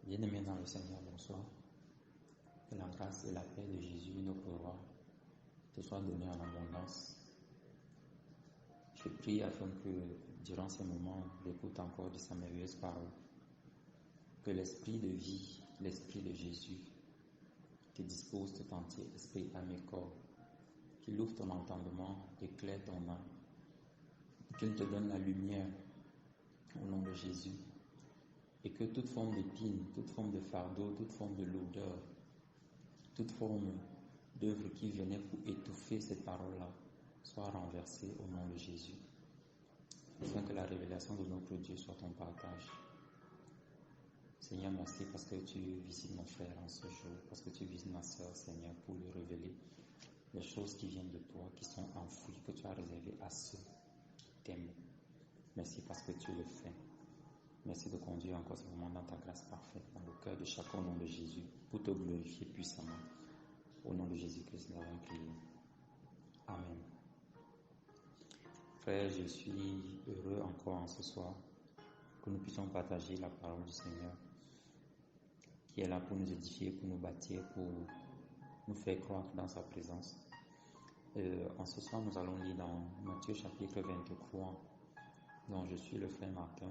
Bien-aimés dans le Seigneur, bonsoir. Que la grâce et la paix de Jésus, notre roi, te soient données en abondance. Je prie afin que, durant ces moments d'écoute encore de sa merveilleuse parole, que l'esprit de vie, l'esprit de Jésus, te dispose tout entier, esprit, âme et corps, qu'il ouvre ton entendement, éclaire ton âme, qu'il te donne la lumière au nom de Jésus, et que toute forme d'épine, toute forme de fardeau, toute forme de lourdeur, toute forme d'œuvre qui venait pour étouffer cette parole-là soit renversée au nom de Jésus, afin que la révélation de notre Dieu soit ton partage. Seigneur, merci parce que tu visites mon frère en ce jour, parce que tu visites ma soeur, Seigneur, pour lui révéler les choses qui viennent de toi, qui sont enfouies, que tu as réservées à ceux qui t'aiment. Merci parce que tu le fais. Merci de conduire encore ce moment dans ta grâce parfaite, dans le cœur de chacun au nom de Jésus, pour te glorifier puissamment. Au nom de Jésus-Christ, nous avons prié. Amen. Frère, je suis heureux encore en ce soir que nous puissions partager la parole du Seigneur, qui est là pour nous édifier, pour nous bâtir, pour nous faire croître dans sa présence. En ce soir, nous allons lire dans Matthieu chapitre 23, dont je suis le frère Martin.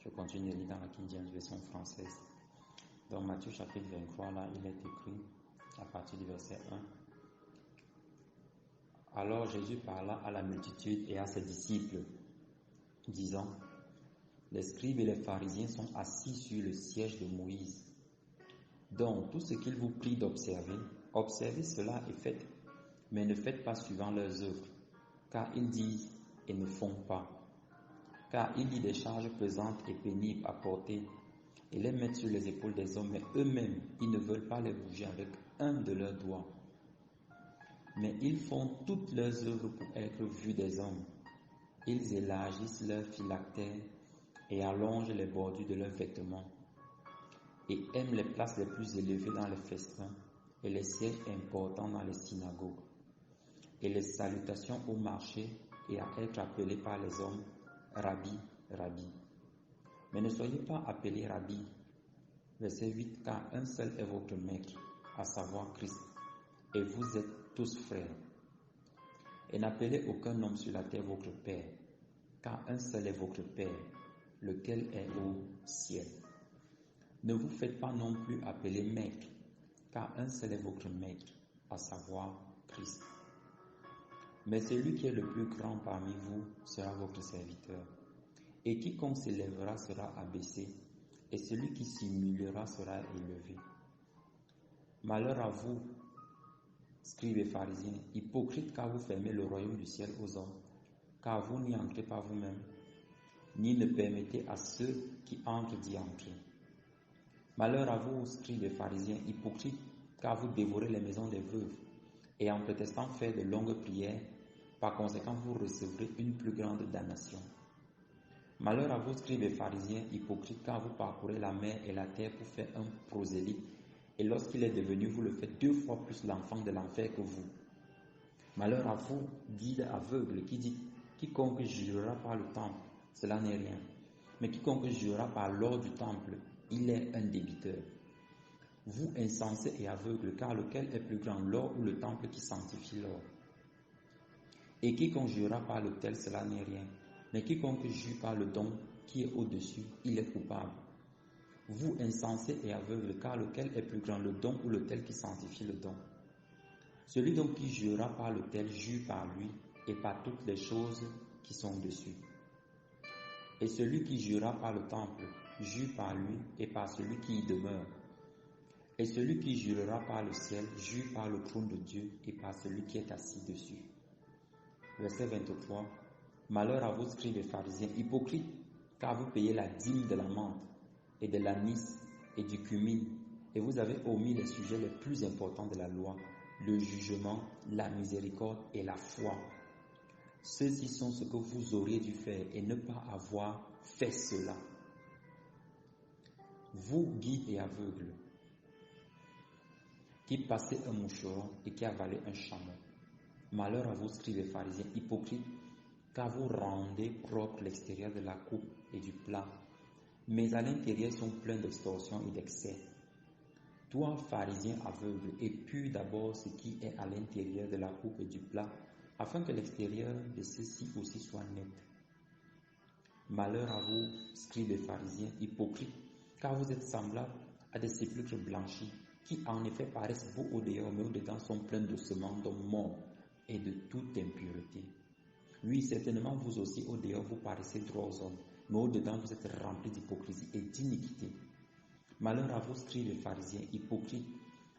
Je continue de lire dans la King James version française. Dans Matthieu chapitre 23, là, il est écrit à partir du verset 1. Alors Jésus parla à la multitude et à ses disciples, disant, les scribes et les pharisiens sont assis sur le siège de Moïse. Donc, tout ce qu'il vous prie d'observer, observez cela et faites, mais ne faites pas suivant leurs œuvres, car ils disent et ne font pas. Car ils disent des charges pesantes et pénibles à porter et les mettent sur les épaules des hommes, mais eux-mêmes, ils ne veulent pas les bouger avec un de leurs doigts. Mais ils font toutes leurs œuvres pour être vus des hommes. Ils élargissent leurs phylactères et allongent les bordures de leurs vêtements et aiment les places les plus élevées dans les festins et les sièges importants dans les synagogues et les salutations au marché et à être appelés par les hommes Rabbi, Rabbi. Mais ne soyez pas appelés Rabbi. Verset 8, car un seul est votre maître, à savoir Christ, et vous êtes tous frères. Et n'appelez aucun homme sur la terre votre Père, car un seul est votre Père, lequel est au ciel. Ne vous faites pas non plus appeler maître, car un seul est votre maître, à savoir Christ. Mais celui qui est le plus grand parmi vous sera votre serviteur. Et quiconque s'élèvera sera abaissé, et celui qui s'humiliera sera élevé. Malheur à vous, scribes et pharisiens, hypocrites, car vous fermez le royaume du ciel aux hommes, car vous n'y entrez pas vous-même, ni ne permettez à ceux qui entrent d'y entrer. Malheur à vous, scribes et pharisiens, hypocrites, car vous dévorez les maisons des veuves, et en prétextant faire de longues prières, par conséquent vous recevrez une plus grande damnation. Malheur à vous, scribes et pharisiens, hypocrites, car vous parcourez la mer et la terre pour faire un prosélyte, et lorsqu'il est devenu, vous le faites 2 fois plus l'enfant de l'enfer que vous. Malheur à vous, guides aveugles, qui dit, quiconque jurera par le temple, cela n'est rien, mais quiconque jurera par l'or du temple, il est un débiteur. Vous insensés et aveugles, car lequel est plus grand, l'or ou le temple qui sanctifie l'or? Et quiconque jurera par l'autel, cela n'est rien, mais quiconque jure par le don qui est au-dessus, il est coupable. Vous insensés et aveugles, car lequel est plus grand, le don ou l'autel qui sanctifie le don? Celui donc qui jurera par l'autel, jure par lui et par toutes les choses qui sont dessus. Et celui qui jurera par le temple, jure par lui et par celui qui y demeure. Et celui qui jurera par le ciel, jure par le trône de Dieu et par celui qui est assis dessus. Verset 23. Malheur à vous, scribes et pharisiens, hypocrites, car vous payez la dîme de la menthe et de l'anis et du cumin, et vous avez omis les sujets les plus importants de la loi, le jugement, la miséricorde et la foi. Ceux-ci sont ce que vous auriez dû faire et ne pas avoir fait cela. Vous, guides et aveugles, qui passez un moucheron et qui avalez un chameau. Malheur à vous, scribes et pharisiens, hypocrites, car vous rendez propre l'extérieur de la coupe et du plat, mais à l'intérieur sont pleins d'extorsion et d'excès. Toi, pharisien aveugle, épure d'abord ce qui est à l'intérieur de la coupe et du plat, afin que l'extérieur de ceci aussi soit net. Malheur à vous, scribes et pharisiens, hypocrites, car vous êtes semblables à des sépulcres blanchis, qui en effet paraissent beaux au dehors, mais au-dedans sont pleins d'ossements, d'hommes morts et de toute impureté. Oui, certainement vous aussi au dehors vous paraissez droits aux hommes, mais au-dedans vous êtes remplis d'hypocrisie et d'iniquité. Malheur à vous, scribes et pharisiens, hypocrites,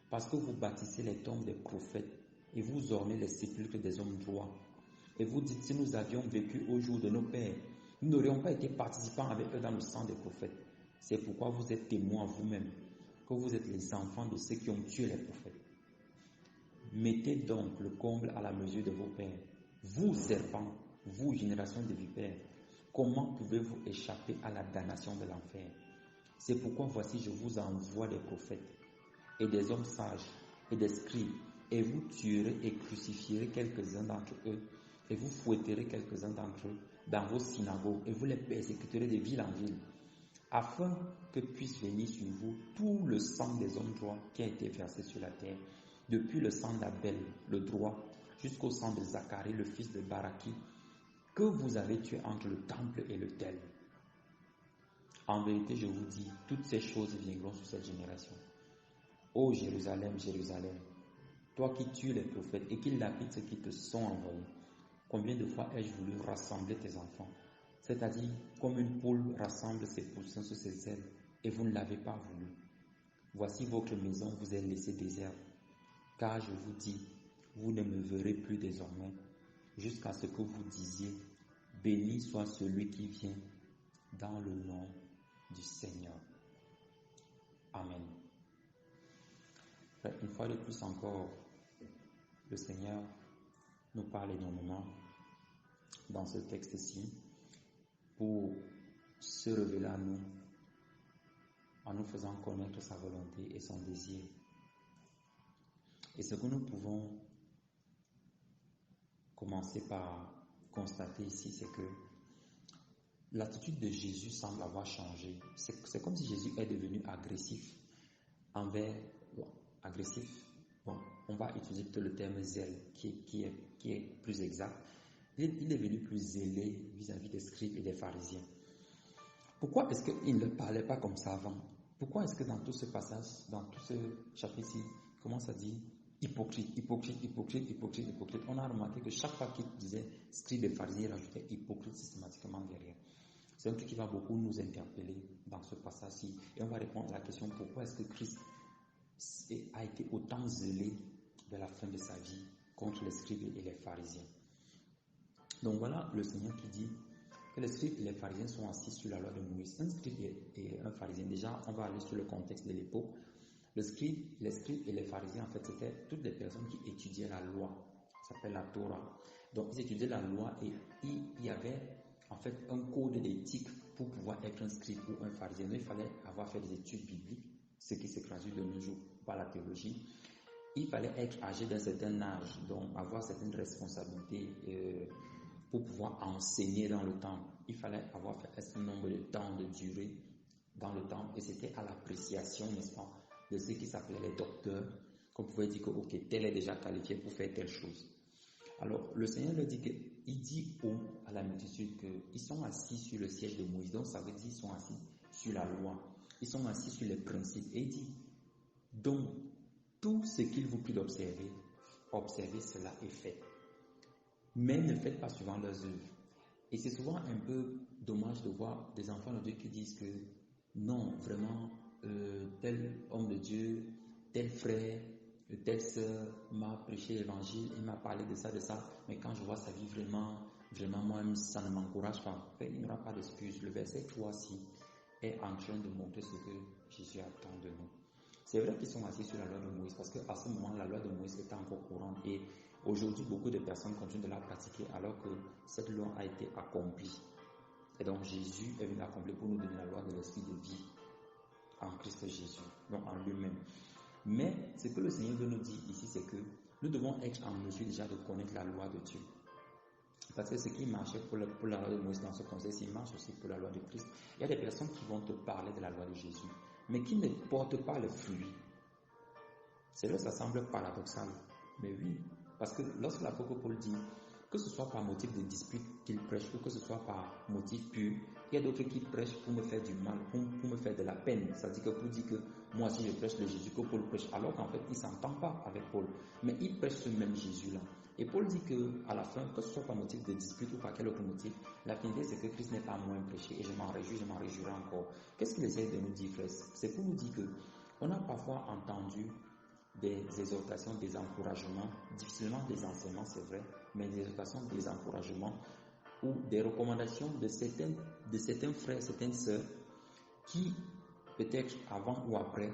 parce que vous bâtissez les tombes des prophètes et vous ornez les sépulcres des hommes droits. Et vous dites, si nous avions vécu au jour de nos pères, nous n'aurions pas été participants avec eux dans le sang des prophètes. C'est pourquoi vous êtes témoins vous-même que vous êtes les enfants de ceux qui ont tué les prophètes. Mettez donc le comble à la mesure de vos pères. Vous, serpents, vous, génération de vipères, comment pouvez-vous échapper à la damnation de l'enfer? C'est pourquoi voici je vous envoie des prophètes et des hommes sages et des scribes, et vous tuerez et crucifierez quelques-uns d'entre eux, et vous fouetterez quelques-uns d'entre eux dans vos synagogues, et vous les persécuterez de ville en ville, afin que puisse venir sur vous tout le sang des hommes droits qui a été versé sur la terre, depuis le sang d'Abel, le droit, jusqu'au sang de Zacharie, le fils de Baraki, que vous avez tué entre le temple et l'autel. En vérité, je vous dis, toutes ces choses viendront sur cette génération. Ô Jérusalem, Jérusalem, toi qui tues les prophètes et qui lapides ceux qui te sont envoyés, combien de fois ai-je voulu rassembler tes enfants, c'est-à-dire comme une poule rassemble ses poussins sous ses ailes, et vous ne l'avez pas voulu. Voici votre maison vous est laissée déserte, car je vous dis, vous ne me verrez plus désormais, jusqu'à ce que vous disiez, béni soit celui qui vient dans le nom du Seigneur. Amen. Une fois de plus encore, le Seigneur nous parle énormément dans ce texte-ci pour se révéler à nous en nous faisant connaître sa volonté et son désir. Et ce que nous pouvons commencer par constater ici, c'est que l'attitude de Jésus semble avoir changé. C'est comme si Jésus est devenu agressif envers... on va utiliser peut-être le terme zèle qui est plus exact. Il est devenu plus zélé vis-à-vis des scribes et des pharisiens. Pourquoi est-ce qu'il ne parlait pas comme ça avant? Pourquoi est-ce que dans tout ce passage, dans tout ce chapitre-ci, il commence à dire hypocrite, hypocrite, hypocrite, hypocrite, hypocrite? On a remarqué que chaque fois qu'il disait scribes et pharisiens, il rajoutait hypocrite systématiquement derrière. C'est un truc qui va beaucoup nous interpeller dans ce passage-ci. Et on va répondre à la question, pourquoi est-ce que Christ a été autant zélé de la fin de sa vie contre les scribes et les pharisiens? Donc voilà le Seigneur qui dit que les scribes et les pharisiens sont assis sur la loi de Moïse. Un scribe et un pharisien, déjà on va aller sur le contexte de l'époque. Les scribes et les pharisiens, en fait, c'était toutes les personnes qui étudiaient la loi. Ça s'appelle la Torah. Donc ils étudiaient la loi et il y avait en fait un code d'éthique pour pouvoir être un scribe ou un pharisien. Il fallait avoir fait des études bibliques, ce qui se traduit de nos jours par la théologie. Il fallait être âgé d'un certain âge, donc avoir certaines responsabilités pour pouvoir enseigner dans le temple. Il fallait avoir fait un certain nombre de temps de durée dans le temple, et c'était à l'appréciation, n'est-ce pas, de ceux qui s'appelaient les docteurs, qu'on pouvait dire que ok, tel est déjà qualifié pour faire telle chose. Alors le Seigneur leur dit il dit à la multitude qu'ils sont assis sur le siège de Moïse, donc ça veut dire qu'ils sont assis sur la loi, ils sont assis sur les principes, et il dit donc tout ce qu'il vous prie d'observer, observez cela et faites. Mais ne faites pas suivant leurs œuvres. Et c'est souvent un peu dommage de voir des enfants de Dieu qui disent que non, vraiment, tel homme de Dieu, tel frère, telle sœur m'a prêché l'évangile, il m'a parlé de ça, mais quand je vois sa vie vraiment, moi, ça ne m'encourage pas. Il n'y aura pas d'excuse. Le verset 3-ci est en train de montrer ce que Jésus attend de nous. C'est vrai qu'ils sont assis sur la loi de Moïse parce qu'à ce moment, la loi de Moïse était encore courante et aujourd'hui, beaucoup de personnes continuent de la pratiquer alors que cette loi a été accomplie. Et donc, Jésus est venu accomplir pour nous donner la loi de l'esprit de vie en Christ Jésus, donc en lui-même. Mais ce que le Seigneur veut nous dire ici, c'est que nous devons être en mesure déjà de connaître la loi de Dieu. Parce que ce qui marchait pour la loi de Moïse dans ce contexte, il marche aussi pour la loi de Christ. Il y a des personnes qui vont te parler de la loi de Jésus, mais qui ne portent pas le fruit. C'est là que ça semble paradoxal. Mais oui, parce que lorsque l'apôtre Paul dit, que ce soit par motif de dispute qu'il prêche ou que ce soit par motif pur, il y a d'autres qui prêchent pour me faire du mal, pour me faire de la peine. C'est-à-dire que Paul dit que moi si je prêche le Jésus que Paul prêche, alors qu'en fait il ne s'entend pas avec Paul. Mais il prêche ce même Jésus-là. Et Paul dit qu'à la fin, que ce soit par motif de dispute ou par quel autre motif, la finalité c'est que Christ n'est pas moins prêché. Et je m'en réjouirai encore. Qu'est-ce qu'il essaie de nous dire, frère? C'est pour nous dire que on a parfois entendu des exhortations, des encouragements, difficilement des enseignements, c'est vrai, mais des exhortations, des encouragements ou des recommandations de certains frères, certaines sœurs qui, peut-être avant ou après,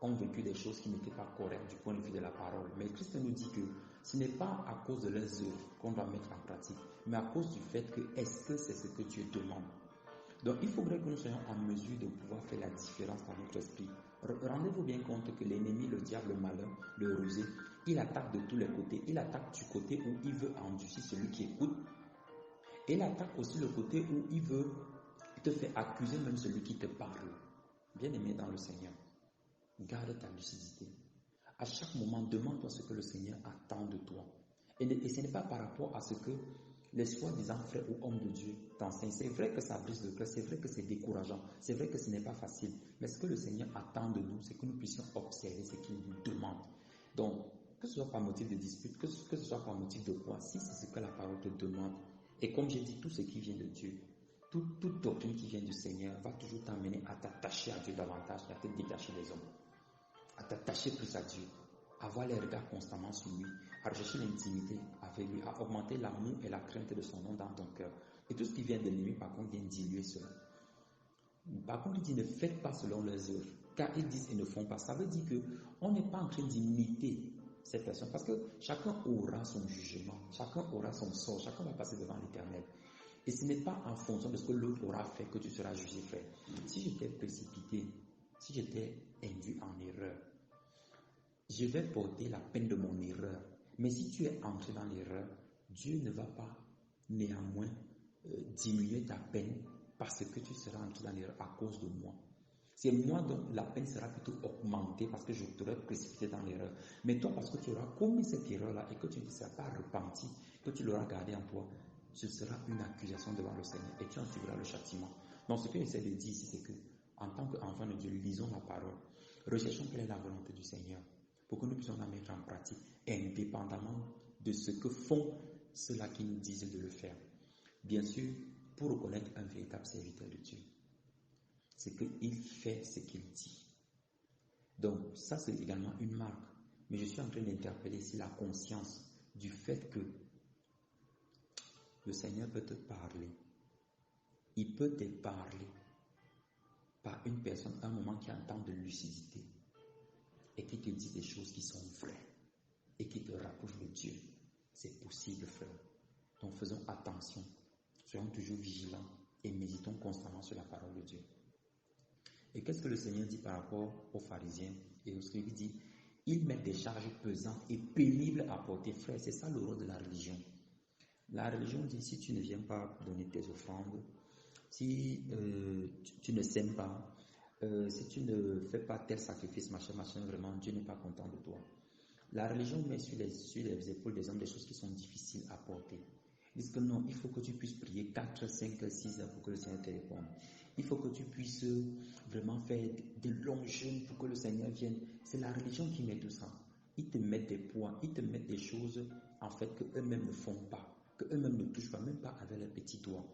ont vécu des choses qui n'étaient pas correctes du point de vue de la parole. Mais Christ nous dit que ce n'est pas à cause de leurs œuvres qu'on doit mettre en pratique, mais à cause du fait que est-ce que c'est ce que Dieu demande. Donc il faudrait que nous soyons en mesure de pouvoir faire la différence dans notre esprit. Rendez-vous bien compte que l'ennemi, le diable, le malin, le rusé, il attaque de tous les côtés. Il attaque du côté où il veut endurcir celui qui écoute. Et il attaque aussi le côté où il veut te faire accuser même celui qui te parle. Bien-aimé dans le Seigneur, garde ta lucidité. À chaque moment, demande-toi ce que le Seigneur attend de toi. Et ce n'est pas par rapport à ce que les soi-disant frères ou hommes de Dieu t'enseignent. C'est vrai que ça brise le cœur, c'est vrai que c'est décourageant, c'est vrai que ce n'est pas facile. Mais ce que le Seigneur attend de nous, c'est que nous puissions observer ce qu'il nous demande. Donc, que ce soit par motif de dispute, que ce soit par motif de quoi, si c'est ce que la parole te demande, et comme j'ai dit, tout ce qui vient de Dieu, toute doctrine qui vient du Seigneur va toujours t'amener à t'attacher à Dieu davantage et à te détacher des hommes, à t'attacher plus à Dieu, à avoir les regards constamment sur lui, à rechercher l'intimité avec lui, à augmenter l'amour et la crainte de son nom dans ton cœur. Et tout ce qui vient de l'ennemi, par contre, vient diluer cela. Par contre, il dit ne faites pas selon leurs œuvres, car ils disent et ne font pas. Ça veut dire qu'on n'est pas en train d'imiter cette personne, parce que chacun aura son jugement, chacun aura son sort, chacun va passer devant l'Éternel. Et ce n'est pas en fonction de ce que l'autre aura fait que tu seras jugé, frère. Si j'étais précipité, si j'étais induit en erreur, je vais porter la peine de mon erreur. Mais si tu es entré dans l'erreur, Dieu ne va pas néanmoins diminuer ta peine parce que tu seras entré dans l'erreur à cause de moi. C'est moi dont la peine sera plutôt augmentée parce que je t'aurai précipité dans l'erreur. Mais toi, parce que tu auras commis cette erreur-là et que tu ne seras pas repenti, que tu l'auras gardé en toi, ce sera une accusation devant le Seigneur et tu en suivras le châtiment. Donc ce que j'essaie de dire ici, c'est que en tant qu'enfant de Dieu, lisons la parole, recherchons quelle est la volonté du Seigneur pour que nous puissions la mettre en pratique, indépendamment de ce que font ceux-là qui nous disent de le faire. Bien sûr, pour reconnaître un véritable serviteur de Dieu, c'est qu'il fait ce qu'il dit. Donc, ça c'est également une marque. Mais je suis en train d'interpeller ici la conscience du fait que le Seigneur peut te parler. Il peut te parler par une personne à un moment qui a un temps de lucidité et qui te dit des choses qui sont vraies et qui te rapprochent de Dieu. C'est possible, frère. Donc faisons attention, soyons toujours vigilants et méditons constamment sur la parole de Dieu. Et qu'est-ce que le Seigneur dit par rapport aux pharisiens et aux scribes? Il dit, ils mettent des charges pesantes et pénibles à porter, frère. C'est ça le rôle de la religion. La religion dit, si tu ne viens pas donner tes offrandes, si tu ne sèmes pas, si tu ne fais pas tel sacrifice, machin, vraiment, Dieu n'est pas content de toi. La religion met sur les épaules des hommes des choses qui sont difficiles à porter. Ils disent que non, il faut que tu puisses prier 4, 5, 6 heures pour que le Seigneur te réponde. Il faut que tu puisses vraiment faire de longs jeûnes pour que le Seigneur vienne. C'est la religion qui met tout ça. Ils te mettent des poids, ils te mettent des choses en fait qu'eux-mêmes ne font pas, qu'eux-mêmes ne touchent pas, même pas avec leurs petits doigts.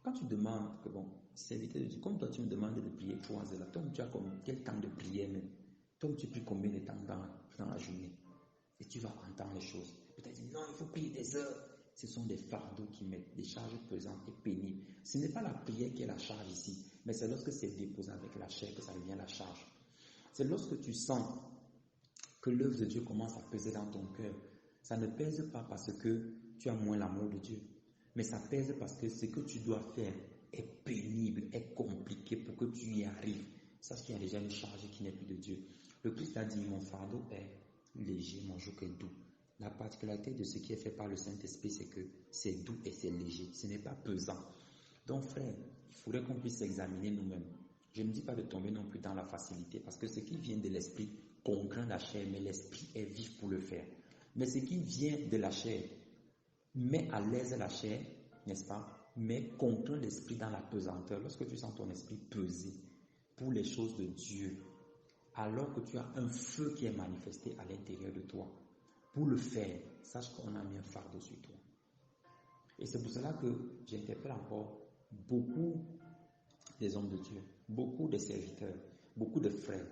Quand tu demandes que bon, serviteur de Dieu, comme toi tu me demandes de prier 3 heures, toi tu as quel temps de prière même? Toi tu pries combien de temps dans la journée? Et tu vas entendre les choses. Peut-être non, il faut prier des heures. Ce sont des fardeaux qui mettent des charges pesantes et pénibles. Ce n'est pas la prière qui est la charge ici, mais c'est lorsque c'est déposé avec la chair que ça devient la charge. C'est lorsque tu sens que l'œuvre de Dieu commence à peser dans ton cœur. Ça ne pèse pas parce que tu as moins l'amour de Dieu, mais ça pèse parce que ce que tu dois faire est pénible, est compliqué pour que tu y arrives. Sache qu'il y a déjà une charge qui n'est plus de Dieu. Le Christ a dit, mon fardeau est léger, mon joug est doux. La particularité de ce qui est fait par le Saint-Esprit, c'est que c'est doux et c'est léger. Ce n'est pas pesant. Donc, frère, il faudrait qu'on puisse examiner nous-mêmes. Je ne dis pas de tomber non plus dans la facilité, parce que ce qui vient de l'esprit contraint la chair, mais l'esprit est vif pour le faire. Mais ce qui vient de la chair met à l'aise la chair, n'est-ce pas, mais contraint l'esprit dans la pesanteur. Lorsque tu sens ton esprit peser pour les choses de Dieu, alors que tu as un feu qui est manifesté à l'intérieur de toi, pour le faire, sache qu'on a mis un fardeau sur toi. Et c'est pour cela que j'interpelle encore beaucoup des hommes de Dieu, beaucoup de serviteurs, beaucoup de frères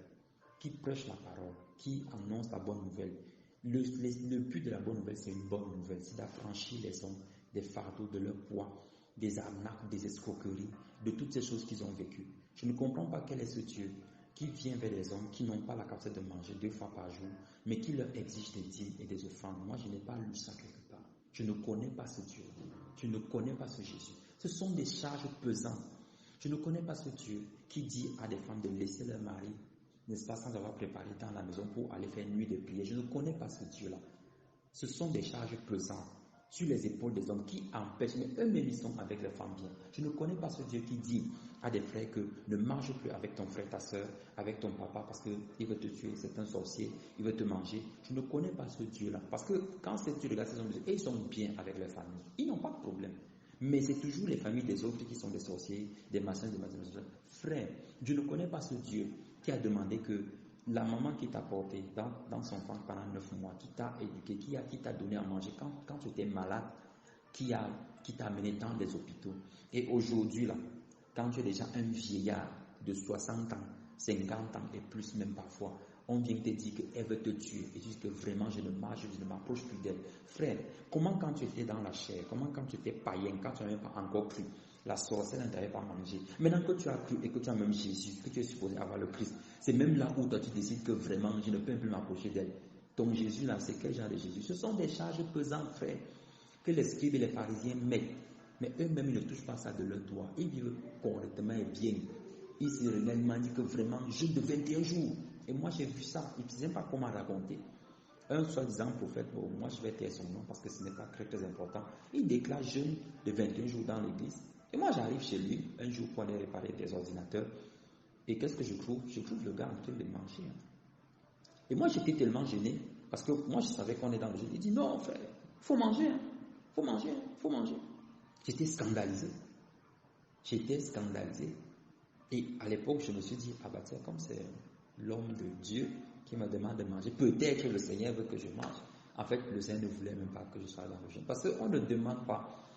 qui prêchent la parole, qui annoncent la bonne nouvelle. Le but de la bonne nouvelle, c'est une bonne nouvelle, c'est d'affranchir les hommes des fardeaux, de leur poids, des arnaques, des escroqueries, de toutes ces choses qu'ils ont vécues. Je ne comprends pas quel est ce Dieu qui vient vers les hommes qui n'ont pas la capacité de manger 2 fois par jour, mais qui leur exige des dîmes et des offrandes. Moi, je n'ai pas lu ça quelque part. Je ne connais pas ce Dieu. Je ne connais pas ce Jésus. Ce sont des charges pesantes. Je ne connais pas ce Dieu qui dit à des femmes de laisser leur mari, n'est-ce pas, sans avoir préparé dans la maison pour aller faire une nuit de prière. Je ne connais pas ce Dieu-là. Ce sont des charges pesantes sur les épaules des hommes qui empêchent, mais eux-mêmes ils sont avec les femmes bien. Je ne connais pas ce Dieu qui dit à des frères que ne marche plus avec ton frère, ta soeur, avec ton papa parce qu'il veut te tuer, c'est un sorcier, il veut te manger. Je ne connais pas ce Dieu-là. Parce que quand tu regardes ces hommes, et ils sont bien avec leur famille, ils n'ont pas de problème. Mais c'est toujours les familles des autres qui sont des sorciers, des machins, des machins. Frère, je ne connais pas ce Dieu qui a demandé que la maman qui t'a porté dans son ventre pendant 9 mois, qui t'a éduqué, qui t'a donné à manger quand tu étais malade, qui t'a amené dans les hôpitaux. Et aujourd'hui, là, quand tu es déjà un vieillard de 60 ans, 50 ans et plus même parfois, on vient te dire qu'elle veut te tuer. Et tu dis que vraiment, je ne m'approche plus d'elle. Frère, comment quand tu étais dans la chair, comment quand tu étais païen, quand tu n'avais pas encore cru, la sorcière ne t'avait pas mangé. Maintenant que tu as cru et que tu as même Jésus, que tu es supposé avoir le Christ, c'est même là où toi tu décides que vraiment, je ne peux plus m'approcher d'elle. Ton Jésus là, c'est quel genre de Jésus? Ce sont des charges pesantes, frère, que les scribes et les pharisiens mettent. Mais eux-mêmes, ils ne touchent pas ça de leur doigt. Ils vivent correctement et bien. Ils se relèvent, ils m'ont dit que vraiment, jeûne de 21 jours. Et moi, j'ai vu ça. Ils ne savaient pas comment raconter. Un soi-disant prophète, bon, moi je vais taire son nom parce que ce n'est pas très, très important. Il déclare jeûne de 21 jours dans l'église. Et moi, j'arrive chez lui un jour pour aller réparer des ordinateurs. Et qu'est-ce que je trouve? Je trouve le gars en train de manger. Et moi, j'étais tellement gêné parce que moi, je savais qu'on est dans le jeûne. Il dit non, frère, il faut manger. Faut manger, faut manger. J'étais scandalisé. Et à l'époque, je me suis dit, ah bah tiens, comme c'est l'homme de Dieu qui me demande de manger, peut-être que le Seigneur veut que je mange. En fait, le Seigneur ne voulait même pas que je sois dans le jeûne. Parce qu'on ne demande pas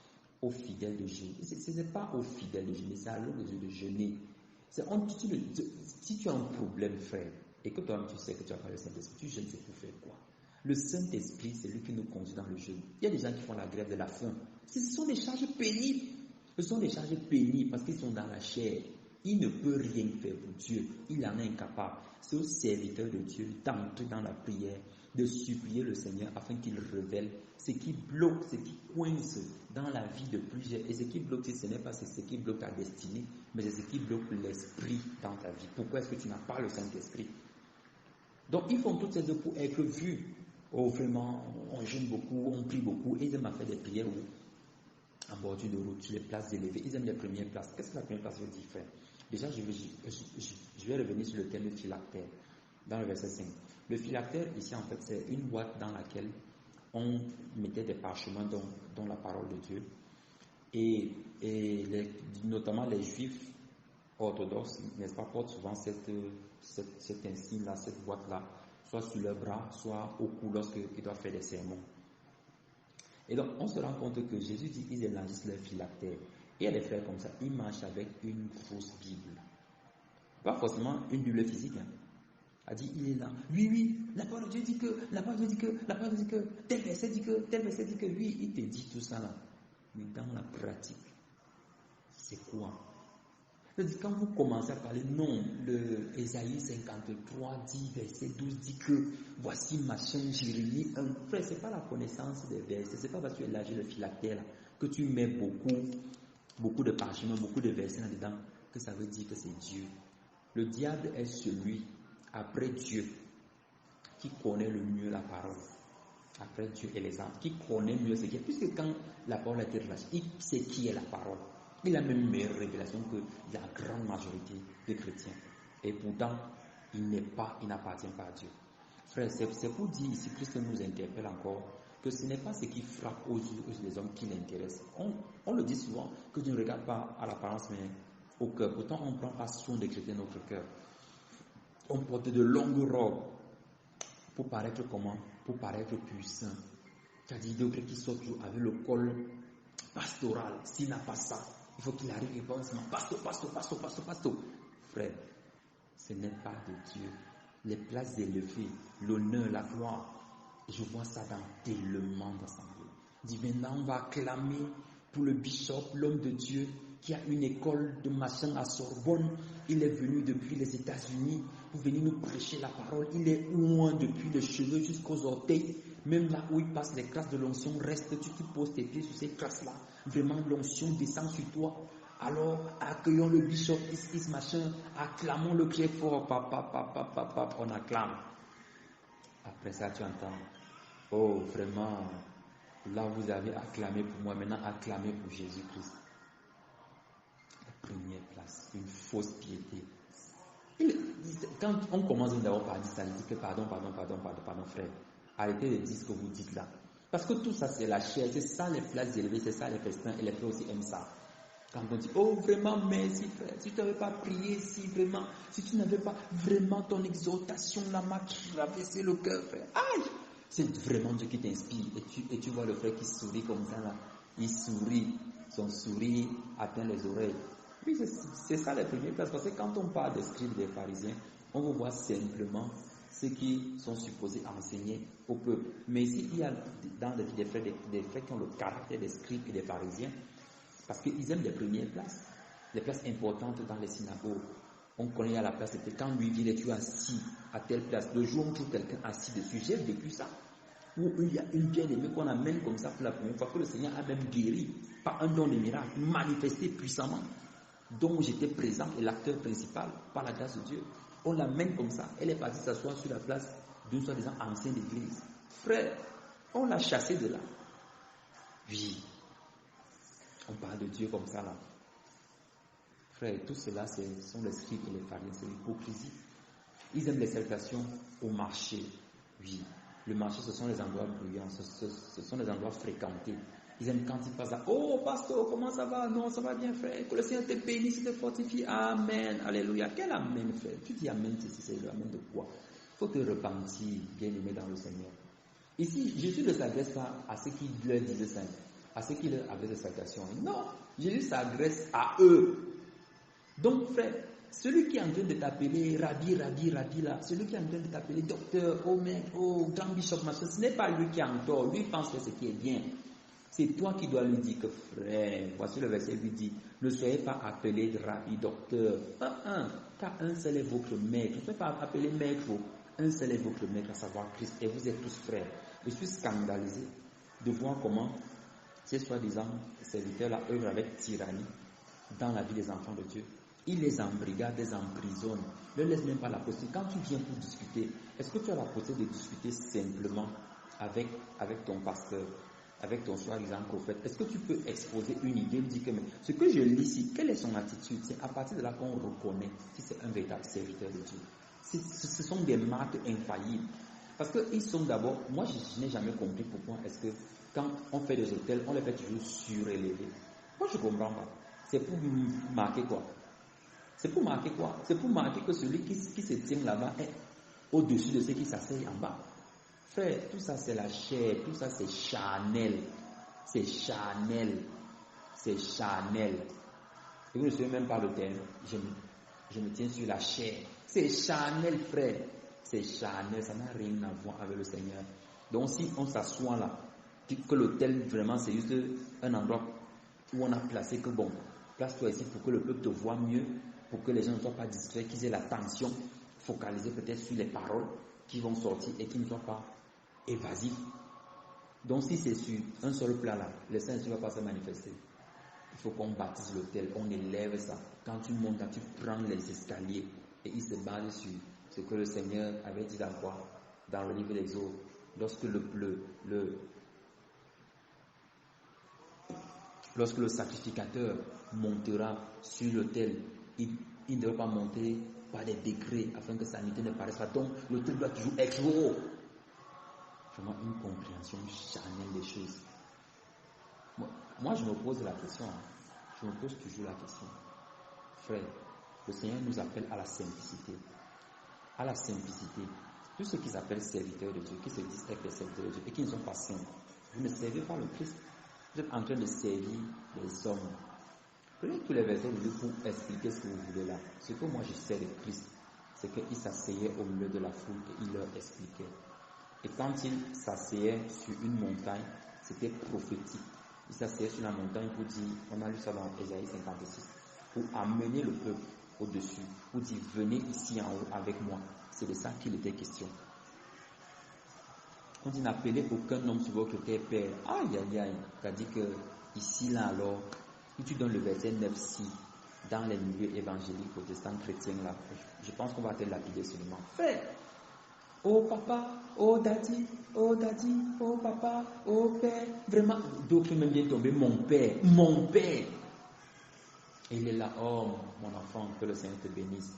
aux fidèles de jeûner. Ce n'est pas aux fidèles de jeûner, c'est à l'homme de Dieu de jeûner. Si tu as un problème, frère, et que toi-même tu sais que tu n'as pas le Saint-Esprit, tu jeûnes, c'est pour faire quoi? Le Saint-Esprit, c'est lui qui nous conduit dans le jeûne. Il y a des gens qui font la grève de la faim. Ce sont des charges pénibles. Ce sont des charges pénibles parce qu'ils sont dans la chair. Il ne peut rien faire pour Dieu. Il en est incapable. C'est au serviteur de Dieu d'entrer dans la prière, de supplier le Seigneur afin qu'il révèle ce qui bloque, ce qui coince dans la vie de plusieurs. Et ce qui bloque, ce n'est pas ce qui bloque ta destinée, mais c'est ce qui bloque l'esprit dans ta vie. Pourquoi est-ce que tu n'as pas le Saint-Esprit? Donc, ils font toutes ces œuvres pour être vus. Oh, vraiment, on jeûne beaucoup, on prie beaucoup. Et ils aiment faire des prières en bordure de route, sur les places élevées. Ils aiment les premières places. Qu'est-ce que la première place veut dire, frère? Déjà, je vais revenir sur le thème du phylactère, dans le verset 5. Le phylactère, ici, en fait, c'est une boîte dans laquelle on mettait des parchemins dont la parole de Dieu. Et notamment les juifs orthodoxes, n'est-ce pas, portent souvent cet insigne-là, cette boîte-là, soit sur leur bras, soit au cou lorsqu'ils doivent faire des sermons. Et donc, on se rend compte que Jésus dit qu'ils élargissent leur phylactère. Et il y a des frères comme ça, ils marchent avec une grosse Bible. Pas forcément une Bible physique. A dit, il est là. Oui, la parole de Dieu dit que, la parole de Dieu dit que, la parole de Dieu dit que, tel verset dit que, oui, il te dit tout ça là. Mais dans la pratique, c'est quoi? C'est-à-dire, quand vous commencez à parler, non, le Ésaïe 53 dit, verset 12 dit que, voici machin, Jérémie 1. Frère, c'est pas la connaissance des versets, c'est pas parce que tu élargis le phylactère là, que tu mets beaucoup de parchemins, beaucoup de versets là-dedans, que ça veut dire que c'est Dieu. Le diable est celui, après Dieu, qui connaît le mieux la parole. après Dieu et les anges, qui connaît mieux ce qui est, puisque quand la parole a été relâchée, il sait qui est la parole. Il a même une meilleure révélation que la grande majorité des chrétiens. Et pourtant, il n'appartient pas à Dieu. Frère, c'est pour dire ici, Christ nous interpelle encore, que ce n'est pas ce qui frappe aux yeux des hommes qui l'intéresse. On le dit souvent, que Dieu ne regarde pas à l'apparence, mais au cœur. Pourtant, on ne prend pas soin de traiter notre cœur. On porte de longues robes pour paraître comment? Pour paraître puissant. C'est-à-dire, il y a qui sort toujours avec le col pastoral. S'il n'a pas ça, il faut qu'il arrive et pense, pasteur. Frère, ce n'est pas de Dieu. Les places élevées, l'honneur, la gloire. Et je vois ça dans tellement d'assemblées. Dit maintenant, on va acclamer pour le bishop, l'homme de Dieu, qui a une école de machin à Sorbonne. Il est venu depuis les États-Unis pour venir nous prêcher la parole. Il est loin depuis les cheveux jusqu'aux orteils. Même là où il passe, les grâces de l'onction restent. Tu poses tes pieds sur ces grâces-là. Vraiment, l'onction descend sur toi. Alors, accueillons le bishop, machin, acclamons le très fort, papa, on acclame. Après ça, tu entends, oh, vraiment, là vous avez acclamé pour moi, maintenant acclamez pour Jésus-Christ. La première place, une fausse piété. Quand on commence d'abord par dire ça, il dit que pardon, frère, arrêtez de dire ce que vous dites là. Parce que tout ça, c'est la chair, c'est ça les places élevées, c'est ça les festins, et les frères aussi aiment ça. Quand on dit, oh vraiment merci frère, si tu n'avais pas prié, si tu n'avais pas vraiment ton exhortation là m'a traversé le cœur frère, aïe, c'est vraiment Dieu qui t'inspire, et tu vois le frère qui sourit comme ça là, il sourit, son sourire atteint les oreilles. Oui, c'est ça la première place, parce que quand on parle des scribes des pharisiens, on vous voit simplement ceux qui sont supposés enseigner au peuple. Mais ici, il y a dans des frères qui ont le caractère des scribes et des pharisiens, parce qu'ils aiment les premières places, les places importantes dans les synagogues. On connaît à la place, c'était quand lui dit, tu es assis à telle place. Le jour où on trouve quelqu'un assis dessus, j'ai vécu ça. Où il y a une bien-aimée qu'on amène comme ça pour la première fois, que le Seigneur a même guéri par un don de miracle, manifesté puissamment, dont j'étais présent et l'acteur principal par la grâce de Dieu. On l'amène comme ça. Elle est partie s'asseoir sur la place d'une soi-disant ancienne d'église. Frère, on l'a chassé de là. Oui. On parle de Dieu comme ça là. Frère, tout cela, ce sont les scribes et les pharisiens, c'est l'hypocrisie. Ils aiment les célébrations au marché. Oui, le marché, ce sont les endroits bruyants, ce sont les endroits fréquentés. Ils aiment quand ils passent là. Oh, pasteur, comment ça va? Non, ça va bien, frère. Que le Seigneur te bénisse, te fortifie. Amen. Alléluia. Quel amen, frère? Tu dis amen, c'est l'amen de quoi? Il faut te repentir, bien-aimé dans le Seigneur. Ici, Jésus ne s'adresse pas à ceux qui leur disaient ça, à ceux qui leur avaient des salutations. Non, Jésus s'adresse à eux. Donc, frère, celui qui est en train de t'appeler Rabbi là, celui qui est en train de t'appeler docteur, oh mec, oh grand bishop, machin, ce n'est pas lui qui est en tort, lui pense que ce qui est bien. C'est toi qui dois lui dire que frère, voici le verset lui dit, ne soyez pas appelé Rabbi, docteur, car un seul est votre maître. Ne soyez pas appelé maître, un seul est votre maître, à savoir Christ, et vous êtes tous frères. Je suis scandalisé de voir comment ces soi-disant serviteurs-là œuvrent avec tyrannie dans la vie des enfants de Dieu. Ils les embrigadent, les emprisonnent, ne laissent même pas la possibilité. Quand tu viens pour discuter, est-ce que tu as la possibilité de discuter simplement avec ton pasteur, avec ton soi-disant prophète? Est-ce que tu peux exposer une idée, dire que mais, ce que je lis ici, quelle est son attitude? C'est à partir de là qu'on reconnaît si c'est un véritable serviteur de Dieu. Ce sont des marques infaillibles. Parce qu'ils sont d'abord, moi je n'ai jamais compris pourquoi est-ce que quand on fait des hôtels, on les fait toujours surélevés. Moi je ne comprends pas. C'est pour marquer quoi? C'est pour marquer quoi? C'est pour marquer que celui qui se tient là-bas est au-dessus de ceux qui s'asseyent en bas. Frère, tout ça c'est la chair, tout ça c'est charnel. C'est charnel. C'est charnel. Et vous ne savez même pas le terme. Je me tiens sur la chair. C'est charnel, frère. C'est charnel, ça n'a rien à voir avec le Seigneur. Donc si on s'assoit là, que l'hôtel vraiment c'est juste un endroit où on a placé que bon, place-toi ici pour que le peuple te voit mieux, pour que les gens ne soient pas distraits, qu'ils aient l'attention focalisée peut-être sur les paroles qui vont sortir et qui ne soient pas évasifs. Donc si c'est sur un seul plat là, le Saint-Esprit ne va pas se manifester. Il faut qu'on baptise l'hôtel, on élève ça. Quand tu montes là, tu prends les escaliers et il se base sur ce que le Seigneur avait dit dans quoi? Dans le livre d'Exode. lorsque lorsque le sacrificateur montera sur l'autel, il ne doit pas monter par des degrés afin que sa nudité ne paraisse pas. Donc l'autel doit toujours être haut. Vraiment une compréhension charnelle des choses. Moi, je me pose la question. Je me pose toujours la question. Frère, le Seigneur nous appelle à la simplicité. À la simplicité. Tous ceux qui s'appellent serviteurs de Dieu, qui se disent être des serviteurs de Dieu et qui ne sont pas saints, vous ne servez pas le Christ. Vous êtes en train de servir les hommes. Prenez tous les versets de Dieu pour expliquer ce que vous voulez là. Ce que moi je sais de Christ, c'est qu'il s'asseyait au milieu de la foule et il leur expliquait. Et quand il s'asseyait sur une montagne, c'était prophétique. Il s'asseyait sur la montagne pour dire, on a lu ça dans Ésaïe 56, pour amener le peuple au-dessus, pour dire, venez ici en haut avec moi. C'est de ça qu'il était question. On dit, n'appelez aucun homme sur votre terre père. Aïe, aïe, aïe. C'est-à-dire que, ici, là, alors, si tu donnes le verset 9-ci, dans les milieux évangéliques, protestants, chrétiens, là, je pense qu'on va te lapider seulement. Frère, oh papa, oh daddy, oh papa, oh père. Vraiment, d'autres même viennent tomber, mon père. Et il est là, oh mon enfant, que le Seigneur te bénisse.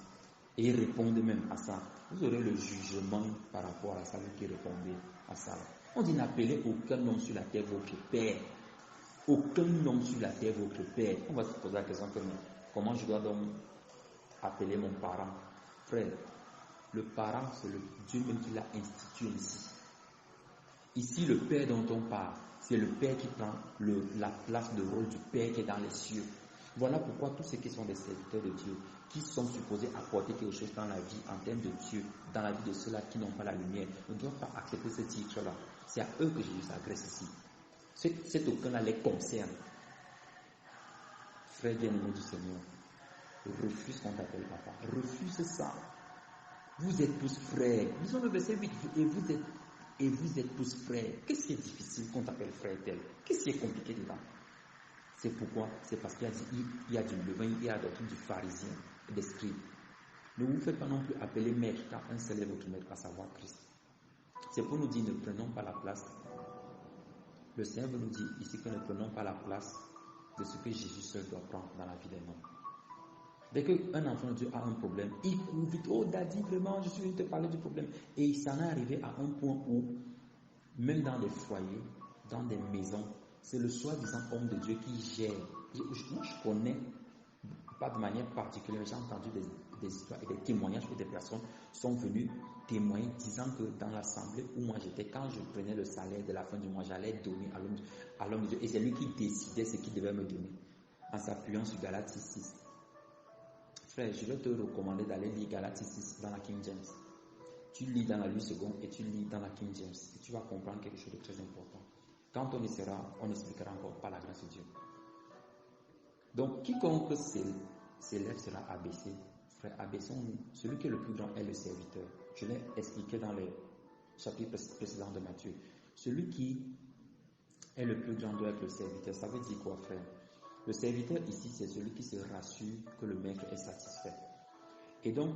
Et ils répondent même à ça. Vous aurez le jugement par rapport à ça, vous qui répondez à ça. On dit n'appelez aucun homme sur la terre votre père. Aucun homme sur la terre votre père. On va se poser la question comment je dois donc appeler mon parent? Frère, le parent, c'est le Dieu même qui l'a institué ici. Ici, le père dont on parle, c'est le père qui prend la place, le rôle du père qui est dans les cieux. Voilà pourquoi tous ceux qui sont des serviteurs de Dieu, qui sont supposés apporter quelque chose dans la vie, en termes de Dieu, dans la vie de ceux-là qui n'ont pas la lumière, ne doivent pas accepter ce titre-là. C'est à eux que Jésus s'adresse ici. Cet aucun-là les concerne. Frère bien-aimé du Seigneur, refuse qu'on t'appelle papa. Refuse ça. Vous êtes tous frères. Lisons le verset 8. Et vous êtes tous frères. Qu'est-ce qui est difficile qu'on t'appelle frère tel? Qu'est-ce qui est compliqué dedans? C'est pourquoi? C'est parce qu'il y a du levain, il y a la doctrine du pharisien et des scribes. Ne vous faites pas non plus appeler maître, car un seul est votre maître, à savoir Christ. C'est pour nous dire, ne prenons pas la place. Le Seigneur veut nous dire ici que ne prenons pas la place de ce que Jésus seul doit prendre dans la vie des hommes. Dès qu'un enfant de Dieu a un problème, il court vite, oh daddy, vraiment, je suis venu te parler du problème. Et il s'en est arrivé à un point où, même dans des foyers, dans des maisons, c'est le soi-disant homme de Dieu qui gère. Moi, je connais, pas de manière particulière, j'ai entendu des histoires et des témoignages où des personnes sont venues témoigner disant que dans l'assemblée où moi j'étais, quand je prenais le salaire de la fin du mois, j'allais donner à l'homme de Dieu. Et c'est lui qui décidait ce qu'il devait me donner, en s'appuyant sur Galates 6. Frère, je vais te recommander d'aller lire Galates 6 dans la King James. Tu lis dans la Louis II et tu lis dans la King James. Et tu vas comprendre quelque chose de très important. Quand on y sera, on expliquera encore par la grâce de Dieu. Donc, quiconque s'élève sera abaissé. Frère, abaissons-nous. Celui qui est le plus grand est le serviteur. Je l'ai expliqué dans les chapitres précédents de Matthieu. Celui qui est le plus grand doit être le serviteur. Ça veut dire quoi, frère? Le serviteur ici, c'est celui qui se rassure que le maître est satisfait. Et donc,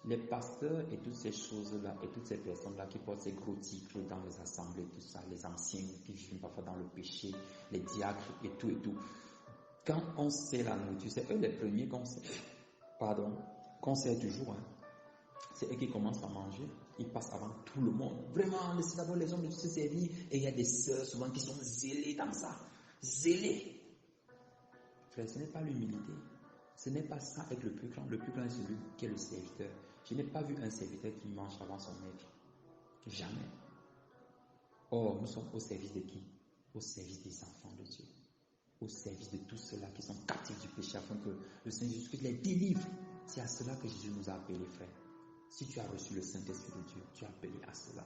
les pasteurs et toutes ces choses-là, et toutes ces personnes-là qui portent ces gros titres dans les assemblées, tout ça, les anciens qui vivent parfois dans le péché, les diacres et tout, quand on sait la nourriture, c'est eux les premiers qu'on sert toujours. Hein. C'est eux qui commencent à manger, ils passent avant tout le monde. Vraiment, laissez d'abord les hommes de se servir, et il y a des sœurs souvent qui sont zélées dans ça. Zélées. Frère, ce n'est pas l'humilité. Ce n'est pas ça être le plus grand. Le plus grand est celui qui est le serviteur. Je n'ai pas vu un serviteur qui mange avant son maître. Jamais. Or, nous sommes au service de qui? Au service des enfants de Dieu. Au service de tous ceux-là qui sont captifs du péché afin que le Seigneur Jésus-Christ les délivre. C'est à cela que Jésus nous a appelés, frère. Si tu as reçu le Saint-Esprit de Dieu, tu es appelé à cela.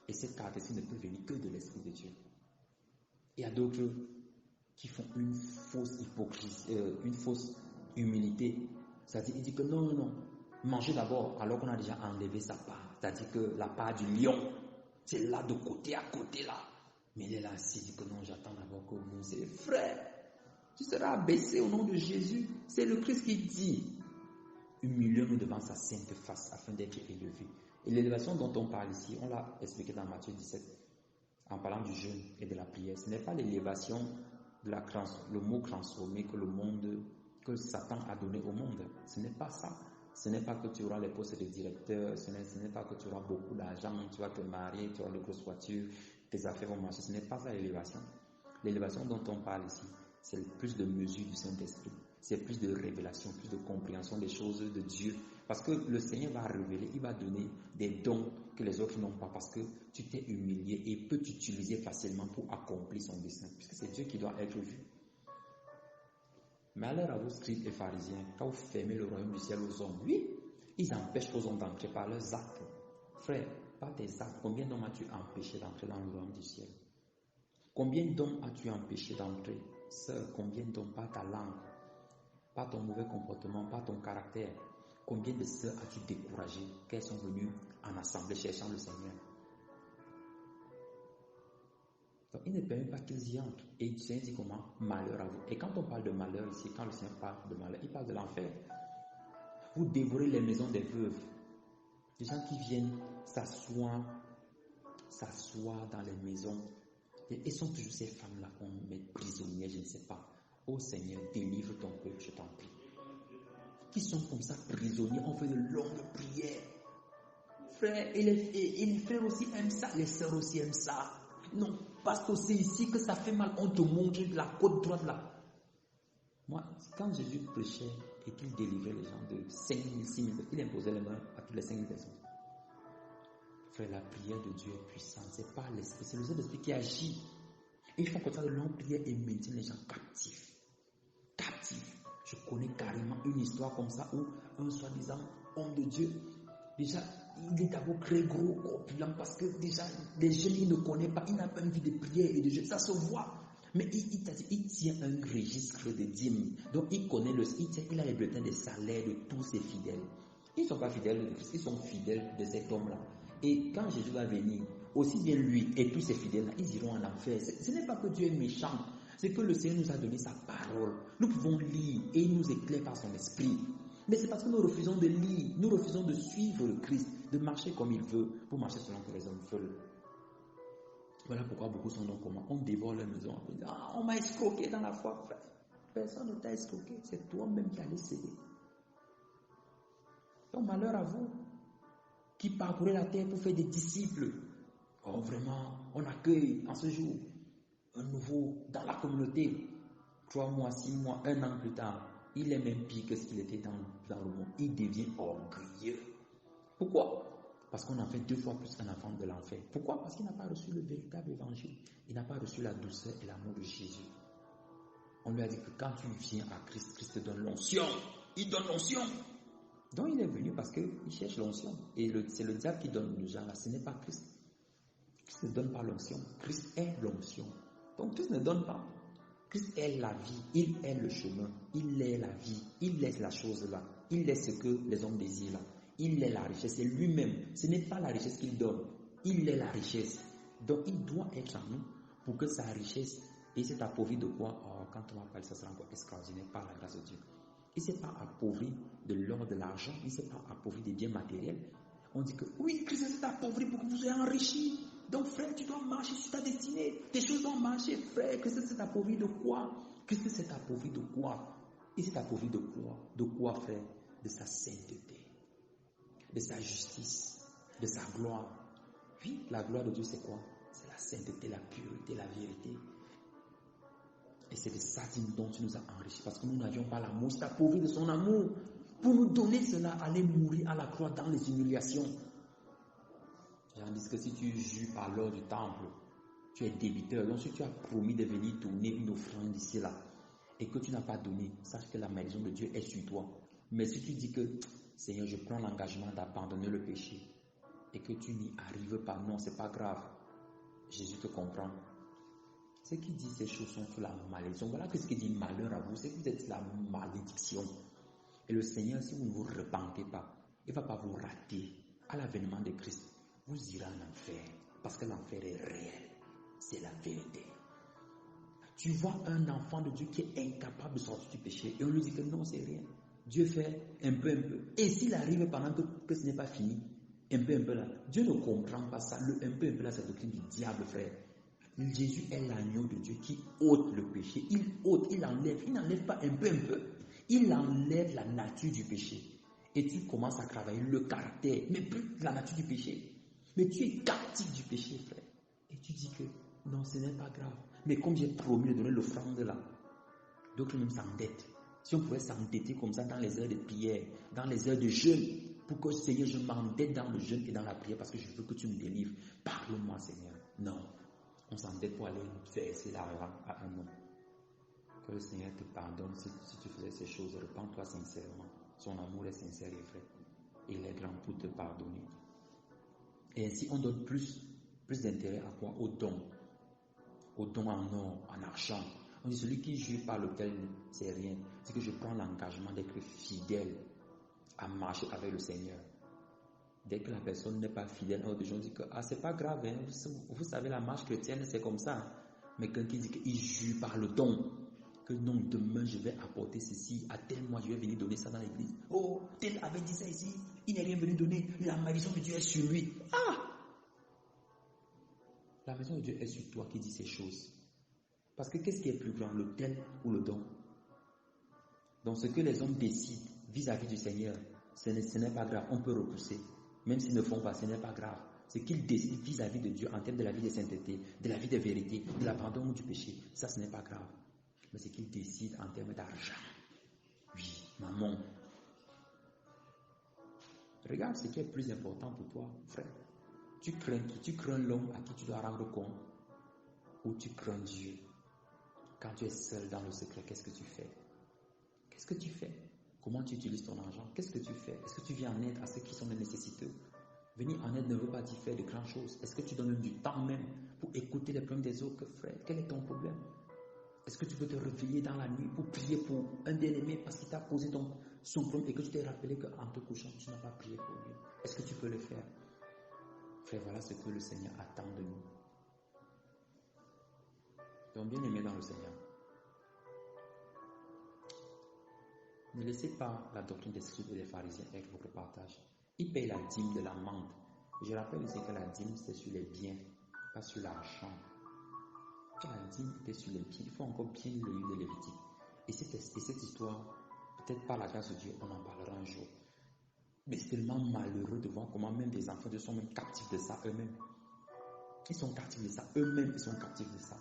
Et cette caractéristique ne peut venir que de l'Esprit de Dieu. Il y a d'autres qui font une fausse hypocrisie, une fausse humilité. C'est-à-dire, il dit que non, mangez d'abord, alors qu'on a déjà enlevé sa part. C'est-à-dire que la part du lion, c'est là de côté à côté là. Mais il est là assis, il dit que non, j'attends d'abord que vous c'est frère. Tu seras abaissé au nom de Jésus. C'est le Christ qui dit, humilions-nous devant sa sainte face afin d'être élevés. Et l'élévation dont on parle ici, on l'a expliqué dans Matthieu 17, en parlant du jeûne et de la prière. Ce n'est pas l'élévation de le mot transformé que Satan a donné au monde. Ce n'est pas ça. Ce n'est pas que tu auras les postes de directeur, ce n'est pas que tu auras beaucoup d'argent, tu vas te marier, tu auras de grosses voitures, tes affaires vont marcher. Ce n'est pas ça l'élévation. L'élévation dont on parle ici, c'est plus de mesure du Saint-Esprit. C'est plus de révélation, plus de compréhension des choses de Dieu. Parce que le Seigneur va révéler, il va donner des dons que les autres n'ont pas. Parce que tu t'es humilié et peut t'utiliser facilement pour accomplir son dessein. Puisque c'est Dieu qui doit être vu. Malheur à vous, scribes et pharisiens, quand vous fermez le royaume du ciel aux hommes, oui, ils empêchent aux hommes d'entrer par leurs actes. Frère, par tes actes, combien d'hommes as-tu empêché d'entrer dans le royaume du ciel? Combien d'hommes as-tu empêché d'entrer? Sœur, combien d'hommes par ta langue, par ton mauvais comportement, par ton caractère? Combien de sœurs as-tu découragé qu'elles sont venues en assemblée cherchant le Seigneur? Donc, il ne permet pas qu'ils y entrent. Et le Seigneur dit comment? Malheur à vous. Et quand on parle de malheur ici, quand le Seigneur parle de malheur, il parle de l'enfer. Vous dévorez les maisons des veuves. Les gens qui viennent s'asseoir dans les maisons. Et sont toujours ces femmes-là qu'on met prisonnières, je ne sais pas. Oh Seigneur, délivre ton peuple, je t'en prie. Qui sont comme ça prisonniers, on fait de longues prières. Frère, et les frères aussi aiment ça, les sœurs aussi aiment ça. Non, parce que c'est ici que ça fait mal, on te montre la côte droite là. Moi, quand Jésus prêchait et qu'il délivrait les gens de 5 000, 6 000, il imposait les mains à toutes les 5 000 personnes. Frère, la prière de Dieu est puissante, c'est pas l'esprit, c'est le Saint-Esprit qui agit. Et ils font comme ça de longues prières et maintiennent les gens captifs. Captifs. Je connais carrément une histoire comme ça où un soi-disant homme de Dieu, déjà, il est d'abord très gros, corpulent, parce que déjà, les jeunes, il ne connaît pas, il n'a pas une vie de prière et de jeûne, ça se voit. Mais il tient un registre de dîmes. Donc, il connaît il a les bulletins de salaire de tous ses fidèles. Ils ne sont pas fidèles de Christ, ils sont fidèles de cet homme-là. Et quand Jésus va venir, aussi bien lui et tous ses fidèles-là, ils iront en enfer. Ce n'est pas que Dieu est méchant, c'est que le Seigneur nous a donné sa parole. Nous pouvons lire et il nous éclaire par son esprit. Mais c'est parce que nous refusons de lire, nous refusons de suivre le Christ, de marcher comme il veut, pour marcher selon que les hommes veulent. Voilà pourquoi beaucoup sont donc comment on dévore leur maison. On dit, on m'a escroqué dans la foi, frère. Personne ne t'a escroqué, c'est toi-même qui allais céder. Donc malheur à vous, qui parcourez la terre pour faire des disciples. Oh vraiment, on accueille en ce jour un nouveau dans la communauté. 3 mois, 6 mois, 1 an plus tard, il est même pire que ce qu'il était dans le monde. Il devient orgueilleux. Pourquoi? Parce qu'on en fait 2 fois plus un enfant de l'enfer. Pourquoi? Parce qu'il n'a pas reçu le véritable évangile. Il n'a pas reçu la douceur et l'amour de Jésus. On lui a dit que quand tu viens à Christ, Christ te donne l'onction. Il donne l'onction. Donc il est venu parce qu'il cherche l'onction. Et c'est le diable qui donne les gens là. Ce n'est pas Christ. Christ ne donne pas l'onction. Christ est l'onction. Donc Christ ne donne pas. Christ est la vie. Il est le chemin. Il est la vie. Il est la chose là. Il est ce que les hommes désirent là. Il est la richesse. C'est lui-même. Ce n'est pas la richesse qu'il donne. Il est la richesse. Donc il doit être en nous pour que sa richesse, et s'est appauvri de quoi? Oh, quand on va parler, ça sera encore extraordinaire par la grâce de Dieu. Il ne s'est pas appauvri de l'or, de l'argent. Il ne s'est pas appauvri des biens matériels. On dit que oui, Christ s'est appauvri pour que vous soyez enrichis. Donc frère, tu dois marcher sur ta destinée. Tes choses doivent marcher, frère. Christ s'est appauvri de quoi? Christ s'est appauvri de quoi? Il s'est appauvri de quoi? De quoi, frère? De sa sainteté, de sa justice, de sa gloire. Oui, la gloire de Dieu, c'est quoi? C'est la sainteté, la pureté, la vérité. Et c'est de ça dont tu nous as enrichis. Parce que nous n'avions pas l'amour. Il s'est appauvri de son amour. Pour nous donner cela, aller mourir à la croix dans les humiliations. J'en dis que si tu jures par l'or du temple, tu es débiteur. Donc si tu as promis de venir tourner une offrande ici là, et que tu n'as pas donné, sache que la malédiction de Dieu est sur toi. Mais si tu dis que, Seigneur, je prends l'engagement d'abandonner le péché, et que tu n'y arrives pas, non, c'est pas grave. Jésus te comprend. Ceux qui disent ces choses sont sous la malédiction. Voilà que ce qui dit malheur à vous, c'est que vous êtes la malédiction. Et le Seigneur, si vous ne vous repentez pas, il ne va pas vous rater. À l'avènement de Christ, vous irez en enfer. Parce que l'enfer est réel. C'est la vérité. Tu vois un enfant de Dieu qui est incapable de sortir du péché. Et on lui dit que non, c'est rien. Dieu fait un peu. Et s'il arrive pendant que ce n'est pas fini, Un peu là. Dieu ne comprend pas ça. Le un peu là, c'est la doctrine du diable, frère. Jésus est l'agneau de Dieu qui ôte le péché. Il ôte, il enlève. Il n'enlève pas un peu. Il enlève la nature du péché. Et tu commences à travailler le caractère, mais plus la nature du péché. Mais tu es captif du péché, frère. Et tu dis que non, ce n'est pas grave. Mais comme j'ai promis de donner l'offrande là, d'autres même s'endettent. Si on pouvait s'endetter comme ça dans les heures de prière, dans les heures de jeûne, pour que Seigneur, je m'endette dans le jeûne et dans la prière parce que je veux que tu me délivres. Parle-moi, Seigneur. Non. On s'endette pour aller verser l'argent à un homme. Que le Seigneur te pardonne si tu faisais ces choses. Repends-toi sincèrement. Son amour est sincère et vrai. Et il est grand pour te pardonner. Et ainsi, on donne plus d'intérêt à quoi? Au don. Au don en or, en argent. On dit celui qui jure par lequel c'est rien. C'est que je prends l'engagement d'être fidèle à marcher avec le Seigneur. Dès que la personne n'est pas fidèle, les gens disent que c'est pas grave, hein. Vous savez, la marche chrétienne, c'est comme ça. Mais quelqu'un dit qu'il jure par le don, que non, demain je vais apporter ceci, à tel mois je vais venir donner ça dans l'église. Oh, tel avait dit ça ici, il n'est rien venu donner, la malédiction de Dieu est sur lui. La maison de Dieu est sur toi qui dit ces choses. Parce que qu'est-ce qui est plus grand, le tel ou le don? Donc ce que les hommes décident vis-à-vis du Seigneur, ce n'est pas grave, on peut repousser. Même s'ils ne font pas, ce n'est pas grave. Ce qu'ils décident vis-à-vis de Dieu en termes de la vie de sainteté, de la vie de vérité, de l'abandon du péché, ça ce n'est pas grave. Mais ce qu'ils décident en termes d'argent, oui, maman. Regarde ce qui est plus important pour toi, frère. Tu crains qui? Tu crains l'homme à qui tu dois rendre compte? Ou tu crains Dieu? Quand tu es seul dans le secret, qu'est-ce que tu fais? Qu'est-ce que tu fais? Comment tu utilises ton argent? Qu'est-ce que tu fais? Est-ce que tu viens en aide à ceux qui sont nécessiteux? Venir en aide ne veut pas dire faire de grandes choses. Est-ce que tu donnes du temps même pour écouter les problèmes des autres, frère? Quel est ton problème? Est-ce que tu peux te réveiller dans la nuit pour prier pour un bien-aimé parce qu'il t'a posé son problème et que tu t'es rappelé qu'en te couchant, tu n'as pas prié pour lui? Est-ce que tu peux le faire? Frère, voilà ce que le Seigneur attend de nous. Donc, bien-aimé dans le Seigneur, ne laissez pas la doctrine des scribes et des pharisiens être votre partage. Ils payent la dîme de la menthe. Je rappelle ici que la dîme, c'est sur les biens, pas sur l'argent. La dîme était sur les biens. Il faut encore bien le livre de Lévitique. Et cette histoire, peut-être par la grâce de Dieu, on en parlera un jour. Mais c'est tellement malheureux de voir comment même des enfants de Dieu sont même captifs de ça eux-mêmes. Ils sont captifs de ça eux-mêmes, ils sont captifs de ça.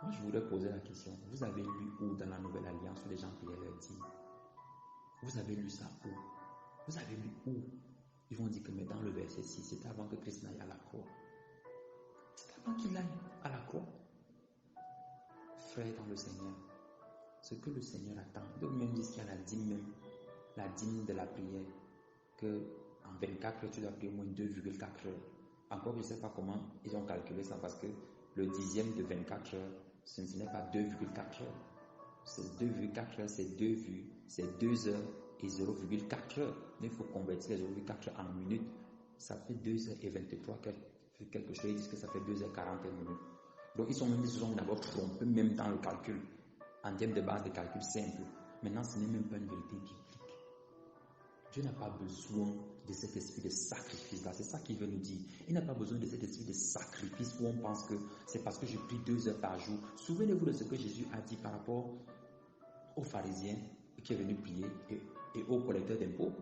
Moi, je voudrais poser la question. Vous avez lu où dans la Nouvelle Alliance où les gens payaient leur dîme? Vous avez lu ça où? Vous avez lu où? Ils vont dire que mais dans le verset 6, c'était avant que Christ n'aille à la croix. C'était avant qu'il aille à la croix. Frère dans le Seigneur, ce que le Seigneur attend, donc même disent qu'il y a la dîme de la prière, que en 24 heures, tu dois prier au moins 2,4 heures. Encore, je ne sais pas comment ils ont calculé ça, parce que le dixième de 24 heures, ce n'est pas 2,4 heures. C'est 2,4 heures, c'est 2 heures et 0,4 heures. Mais il faut convertir les 0,4 heures en minutes. Ça fait 2 heures et 23 quelque chose. Ils disent que ça fait 2 heures 41 minutes. Donc ils se sont d'abord trompés même dans le calcul, en termes de base de calcul simple. Maintenant, ce n'est même pas une vérité biblique. Dieu n'a pas besoin de cet esprit de sacrifice-là. C'est ça qu'il veut nous dire. Il n'a pas besoin de cet esprit de sacrifice où on pense que c'est parce que je prie 2 heures par jour. Souvenez-vous de ce que Jésus a dit par rapport aux pharisiens qui est venu prier et aux collecteurs d'impôts.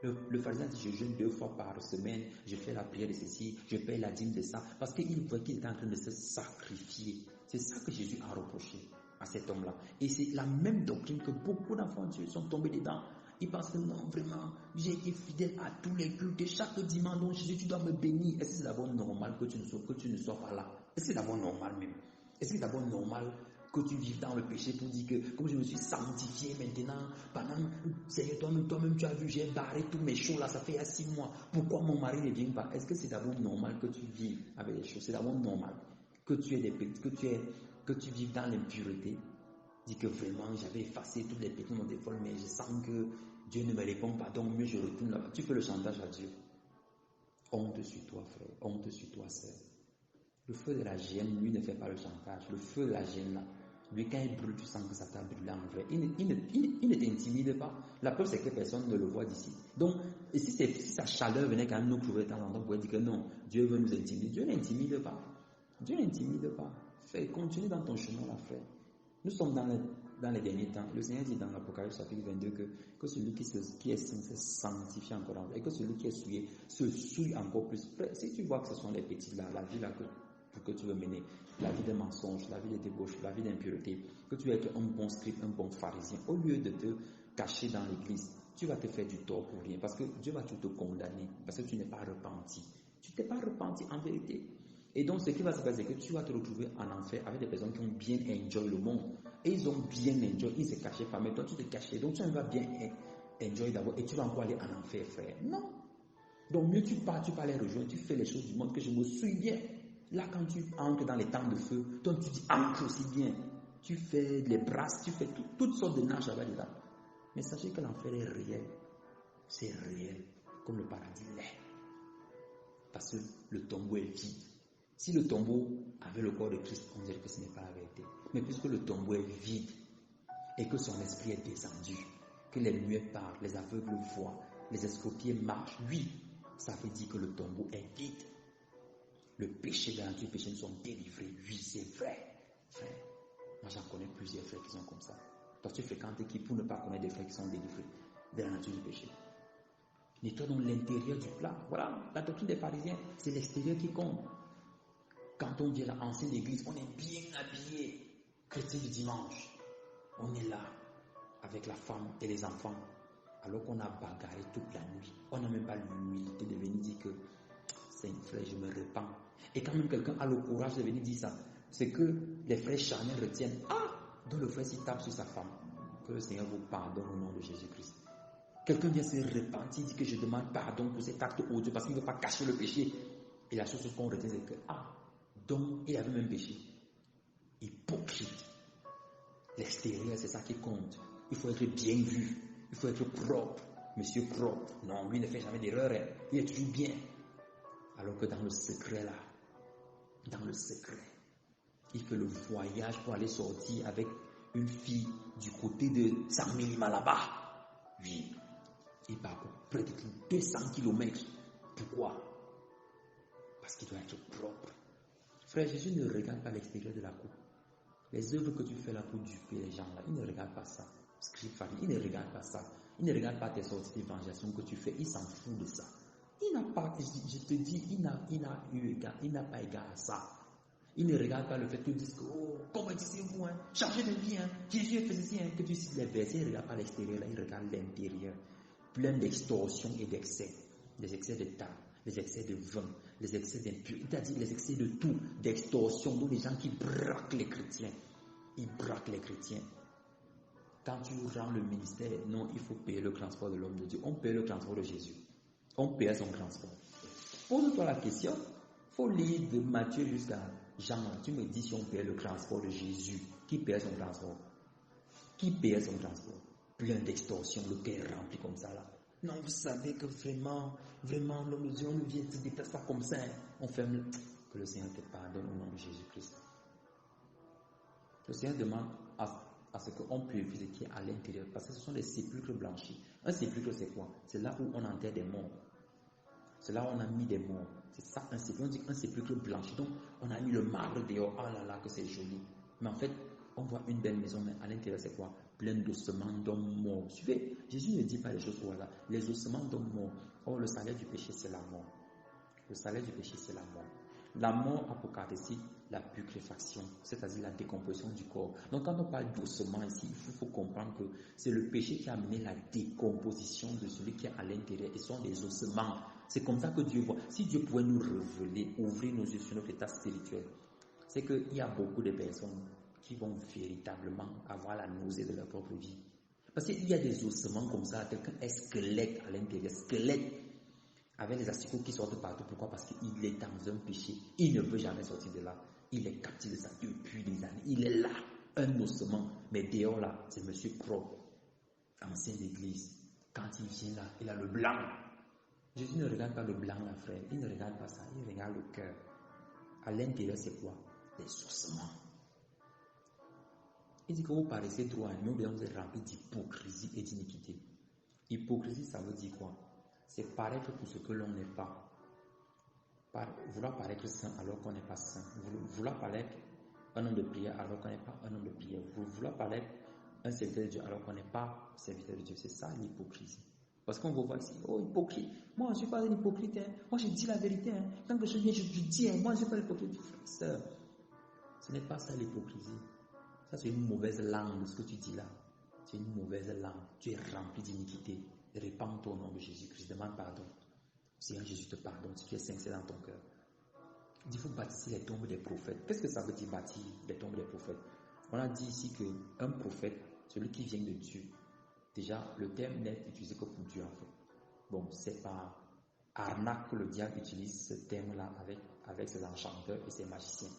Le pharisien dit, je jeûne 2 fois par semaine, je fais la prière de ceci, je paye la dîme de ça, parce qu'il voit qu'il était en train de se sacrifier. C'est ça que Jésus a reproché à cet homme-là. Et c'est la même doctrine que beaucoup d'enfants de Dieu sont tombés dedans. Ils pensent que non, vraiment, j'ai été fidèle à tous les cultes, chaque dimanche, donc Jésus, tu dois me bénir. Est-ce que c'est d'abord normal que tu ne sois pas là? Est-ce que c'est d'abord normal même? Est-ce que c'est d'abord normal que tu vives dans le péché pour dire que comme je me suis sanctifié maintenant, pendant, Seigneur, toi-même tu as vu, j'ai barré tous mes choses là, ça fait 6 mois. Pourquoi mon mari ne vient pas? Est-ce que c'est d'abord normal que tu vives avec les choses? C'est d'abord normal que tu aies que tu vives dans l'impureté? Dis que vraiment j'avais effacé tous les péchés de mon défaut, mais je sens que Dieu ne me répond pas, donc mieux je retourne là-bas. Tu fais le chantage à Dieu. Honte sur toi, frère. Honte sur toi, sœur. Le feu de la gêne, lui, ne fait pas le chantage. Le feu de la gêne, là, Lui, quand il brûle, tu sens que ça t'a brûlé en vrai. Il ne t'intimide pas. La preuve, c'est que personne ne le voit d'ici. Donc, et si sa chaleur venait quand même nous trouver de temps en temps, on pourrait dire que non, Dieu veut nous intimider. Dieu n'intimide pas. Dieu n'intimide pas. Continue dans ton chemin, là, frère. Nous sommes dans les derniers temps. Le Seigneur dit dans l'Apocalypse chapitre 22 que celui qui est saint se sanctifie encore en vrai. Et que celui qui est souillé se souille encore plus. Frère, si tu vois que ce sont les petits là, la vie là que tu veux mener, la vie de mensonge, la vie de débauche, la vie d'impureté, que tu veux être un bon scribe, un bon pharisien, au lieu de te cacher dans l'église, tu vas te faire du tort pour rien. Parce que Dieu va tout te condamner. Parce que tu n'es pas repenti. Tu t'es pas repenti en vérité. Et donc, ce qui va se passer, c'est que tu vas te retrouver en enfer avec des personnes qui ont bien enjoy le monde. Et ils ont bien enjoy, ils se cachaient pas, mais toi tu te cachais. Donc, tu vas bien enjoy d'abord et tu vas encore aller en enfer, frère. Non. Donc, mieux tu pars, tu vas les rejoindre, tu fais les choses du monde que je me suis bien. Là, quand tu entres dans les temps de feu, toi tu dis entre aussi bien. Tu fais les brasses, tu fais toutes sortes de nages là-dedans. Mais sachez que l'enfer est réel. C'est réel, comme le paradis l'est. Parce que le tombeau est vide. Si le tombeau avait le corps de Christ, on dirait que ce n'est pas la vérité. Mais puisque le tombeau est vide et que son esprit est descendu, que les muets parlent, les aveugles voient, les escropiers marchent, oui, ça veut dire que le tombeau est vide. Le péché de la nature, les péchés nous sont délivrés. Oui, c'est vrai. Frère, moi j'en connais plusieurs frères qui sont comme ça. Toi, tu fréquentes qui pour ne pas connaître des frères qui sont délivrés de la nature du péché. Nettoie donc l'intérieur du plat. Voilà, la doctrine des pharisiens, c'est l'extérieur qui compte. Quand on vient à l'ancienne église, on est bien habillé. Chrétien du dimanche, on est là avec la femme et les enfants, alors qu'on a bagarré toute la nuit. On n'a même pas l'humilité de venir dire que c'est un frère, je me répands. Et quand même quelqu'un a le courage de venir dire ça, c'est que les frères charnels retiennent. Ah, donc le frère s'y tape sur sa femme. Que le Seigneur vous pardonne au nom de Jésus-Christ. Quelqu'un vient se repentir, dit que je demande pardon pour cet acte odieux parce qu'il ne veut pas cacher le péché. Et la chose qu'on retient, c'est que, donc il avait même péché. Hypocrite. L'extérieur, c'est ça qui compte. Il faut être bien vu. Il faut être propre. Monsieur propre. Non, lui ne fait jamais d'erreur. Il est toujours bien. Alors que dans le secret, là, dans le secret, il fait le voyage pour aller sortir avec une fille du côté de San Minima là-bas. Oui. Il parcourt près de 200 km. Pourquoi? Parce qu'il doit être propre. Frère, Jésus ne regarde pas l'extérieur de la coupe. Les œuvres que tu fais là pour duper les gens là, il ne regarde pas ça. Scribe, il ne regarde pas ça. Il ne regarde pas tes sorties d'évangélisation que tu fais. Il s'en fout de ça. Il n'a pas, je te dis, il n'a pas égard à ça. Il ne regarde pas le fait que tu dises que, oh, convertissez-vous, hein, changez de vie, hein, Jésus faisait ceci, hein, que tu cites les versets, il ne regarde pas l'extérieur, là, il regarde l'intérieur. Plein d'extorsions et d'excès. Les excès de tabac, les excès de vin, les excès d'impureté, c'est-à-dire les excès de tout, d'extorsion, donc les gens qui braquent les chrétiens. Ils braquent les chrétiens. Quand tu rends le ministère, non, il faut payer le transport de l'homme de Dieu. On paye le transport de Jésus. On paye son transport. Pose-toi la question. Il faut lire de Matthieu jusqu'à Jean. Tu me dis si on paye le transport de Jésus. Qui paye son transport? Qui paye son transport? Plein d'extorsion, le cœur est rempli comme ça là. Non, vous savez que vraiment, l'homme de Dieu, on ne vient se déplacer pas comme ça. Hein. On ferme. Que le Seigneur te pardonne au nom de Jésus-Christ. Le Seigneur demande à ce qu'on purifie ce qui est à l'intérieur, parce que ce sont des sépulcres blanchis. Un sépulcre, c'est quoi? C'est là où on enterre des morts. C'est là où on a mis des morts. C'est ça, un sépulcre. On dit un sépulcre blanchi. Donc, on a mis le marbre dehors. Oh là là, que c'est joli. Mais en fait, on voit une belle maison, mais à l'intérieur, c'est quoi? Plein d'ossements d'hommes morts. Suivez, Jésus ne dit pas les choses au hasard. Les ossements d'hommes morts. Or, le salaire du péché, c'est la mort. Le salaire du péché, c'est la mort. La mort apocalyptique, la putréfaction, c'est-à-dire la décomposition du corps. Donc quand on parle d'ossement ici, il faut comprendre que c'est le péché qui a amené la décomposition de celui qui est à l'intérieur et sont des ossements. C'est comme ça que Dieu voit. Si Dieu pouvait nous révéler, ouvrir nos yeux sur notre état spirituel, c'est qu'il y a beaucoup de personnes qui vont véritablement avoir la nausée de leur propre vie. Parce qu'il y a des ossements comme ça, quelqu'un est squelette à l'intérieur, squelette. Avec les asticots qui sortent partout. Pourquoi? Parce qu'il est dans un péché. Il ne veut jamais sortir de là. Il est captif de ça depuis des années. Il est là, un ossement. Mais dehors là, c'est monsieur propre. Ancienne église. Quand il vient là, il a le blanc. Jésus ne regarde pas le blanc, là, frère. Il ne regarde pas ça. Il regarde le cœur. À l'intérieur, c'est quoi? Les ossements. Il dit que vous paraissez droit, mais vous êtes rempli d'hypocrisie et d'iniquité. Hypocrisie, ça veut dire quoi? C'est paraître pour ce que l'on n'est pas. Vouloir paraître saint alors qu'on n'est pas saint. Vouloir paraître un homme de prière alors qu'on n'est pas un homme de prière. Vouloir paraître un serviteur de Dieu alors qu'on n'est pas serviteur de Dieu. C'est ça l'hypocrisie. Parce qu'on vous voit ici, oh hypocrite. Moi, je ne suis pas un hypocrite. Hein. Moi, je dis la vérité. Hein. Quand je viens, je dis, hein. Moi, je ne suis pas hypocrite. Frère, ce n'est pas ça l'hypocrisie. Ça, c'est une mauvaise langue, ce que tu dis là. C'est une mauvaise langue. Tu es rempli d'iniquité. Répands-toi au nom de Jésus-Christ. Demande pardon. Seigneur Jésus te pardonne si tu es sincère dans ton cœur. Il faut bâtir les tombes des prophètes. Qu'est-ce que ça veut dire bâtir les tombes des prophètes? On a dit ici qu'un prophète, celui qui vient de Dieu, déjà le terme n'est utilisé que pour Dieu en fait. Bon, c'est pas arnaque que le diable utilise ce terme-là avec ses enchanteurs et ses magiciens.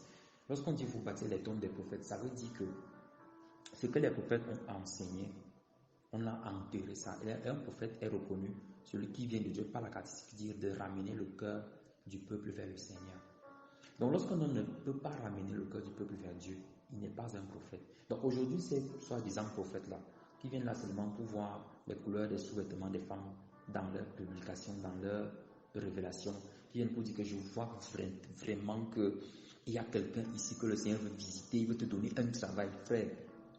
Lorsqu'on dit qu'il faut bâtir les tombes des prophètes, ça veut dire que ce que les prophètes ont enseigné, on a enterré ça. Et un prophète est reconnu, celui qui vient de Dieu, par la caractéristique dire de ramener le cœur du peuple vers le Seigneur. Donc lorsqu'on ne peut pas ramener le cœur du peuple vers Dieu, il n'est pas un prophète. Donc aujourd'hui, ces soi-disant prophètes-là, qui viennent là seulement pour voir les couleurs des sous-vêtements des femmes dans leurs publications, dans leurs révélations, qui viennent pour dire que je vois vraiment qu'il y a quelqu'un ici que le Seigneur veut visiter, il veut te donner un travail. Frère,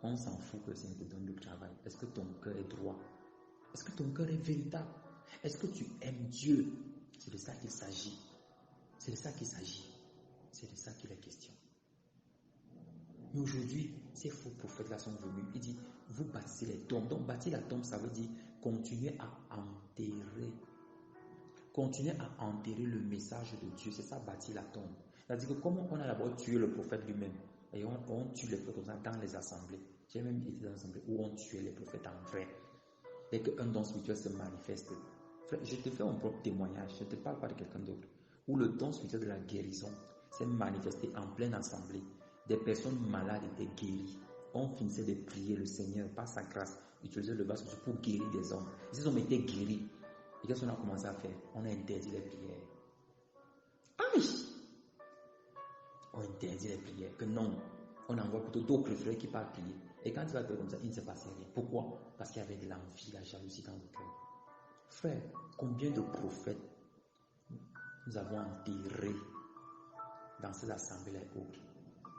on s'en fout que le Seigneur te donne le travail. Est-ce que ton cœur est droit? Est-ce que ton cœur est véritable? Est-ce que tu aimes Dieu? C'est de ça qu'il s'agit. C'est de ça qu'il s'agit. C'est de ça qu'il est question. Mais aujourd'hui, ces faux prophètes-là sont venus. Il dit, vous bâtissez les tombes. Donc, bâtir la tombe, ça veut dire continuer à enterrer. Continuer à enterrer le message de Dieu. C'est ça, bâtir la tombe. C'est-à-dire que comment on a d'abord tué le prophète lui-même. Et on tue les prophètes comme ça dans les assemblées. J'ai même été dans une assemblée où on tuait les prophètes en vrai. Dès qu'un don spirituel se manifeste. Frère, je te fais mon propre témoignage. Je ne te parle pas de quelqu'un d'autre. Où le don spirituel de la guérison s'est manifesté en pleine assemblée. Des personnes malades étaient guéries. On finissait de prier le Seigneur par sa grâce, utilisait le vase pour guérir des hommes. Et ces hommes étaient guéris. Et qu'est-ce qu'on a commencé à faire? On a interdit les prières. Aïe! On interdit les prières. Que non, on envoie plutôt d'autres frères qui partent prier. Et quand tu vas prier comme ça, il ne se passe rien. Pourquoi? Parce qu'il y avait de l'envie, la jalousie dans le cœur. Frère, combien de prophètes nous avons enterrés dans ces assemblées et autres?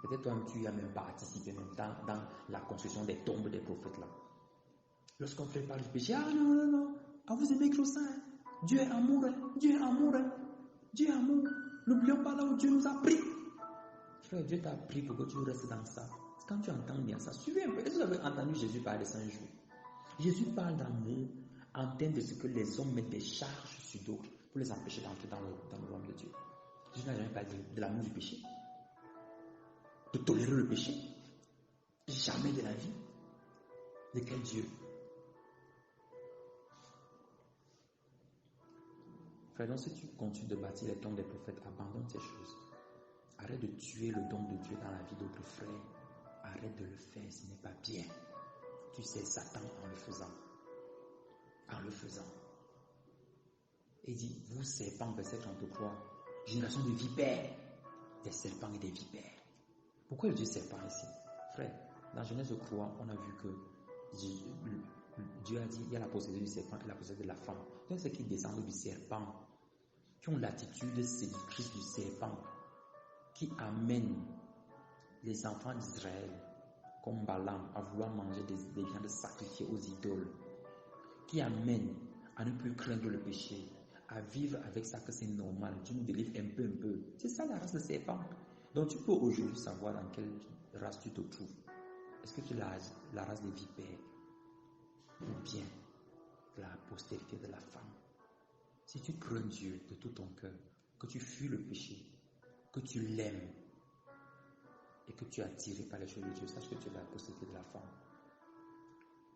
Peut-être toi-même, tu as même participé même dans la construction des tombes des prophètes là. Lorsqu'on fait parler du péché, ah non, non, non, ah vous aimez que ça, hein? Dieu est amour, hein? Dieu est amour, hein? Dieu est amour. N'oublions pas là où Dieu nous a pris. Frère, Dieu t'a pris pour que tu restes dans ça. Quand tu entends bien ça, suivez un peu. Est-ce que vous avez entendu Jésus parler 5 jours? Jésus parle d'amour en termes de ce que les hommes mettent des charges sur d'autres pour les empêcher d'entrer dans le royaume de Dieu. Jésus n'a jamais parlé de l'amour du péché, de tolérer le péché, jamais de la vie. De quel Dieu? Frère, donc si tu continues de bâtir les tombes des prophètes, abandonne ces choses. Arrête de tuer le don de Dieu dans la vie d'autres frères. Arrête de le faire, ce n'est pas bien. Tu sais Satan en le faisant. En le faisant. Il dit, vous serpents, verset 33, génération de vipères, des serpents et des vipères. Pourquoi il dit serpent ici? Frère, dans Genèse 3, on a vu que Dieu a dit, il y a la possédée du serpent et la possédée de la femme. Donc ceux qui descendent du serpent, qui ont l'attitude séductrice du serpent, qui amènent les enfants d'Israël, comme Balaam, à vouloir manger des viandes sacrifiées aux idoles, qui amènent à ne plus craindre le péché, à vivre avec ça que c'est normal, tu nous délivres un peu. C'est ça la race de serpent. Donc tu peux aujourd'hui savoir dans quelle race tu te trouves. Est-ce que tu es la race des vipères ou bien la postérité de la femme? Si tu crains Dieu de tout ton cœur, que tu fuis le péché, que tu l'aimes et que tu es attiré par les choses de Dieu, sache que tu es la postérité de la femme.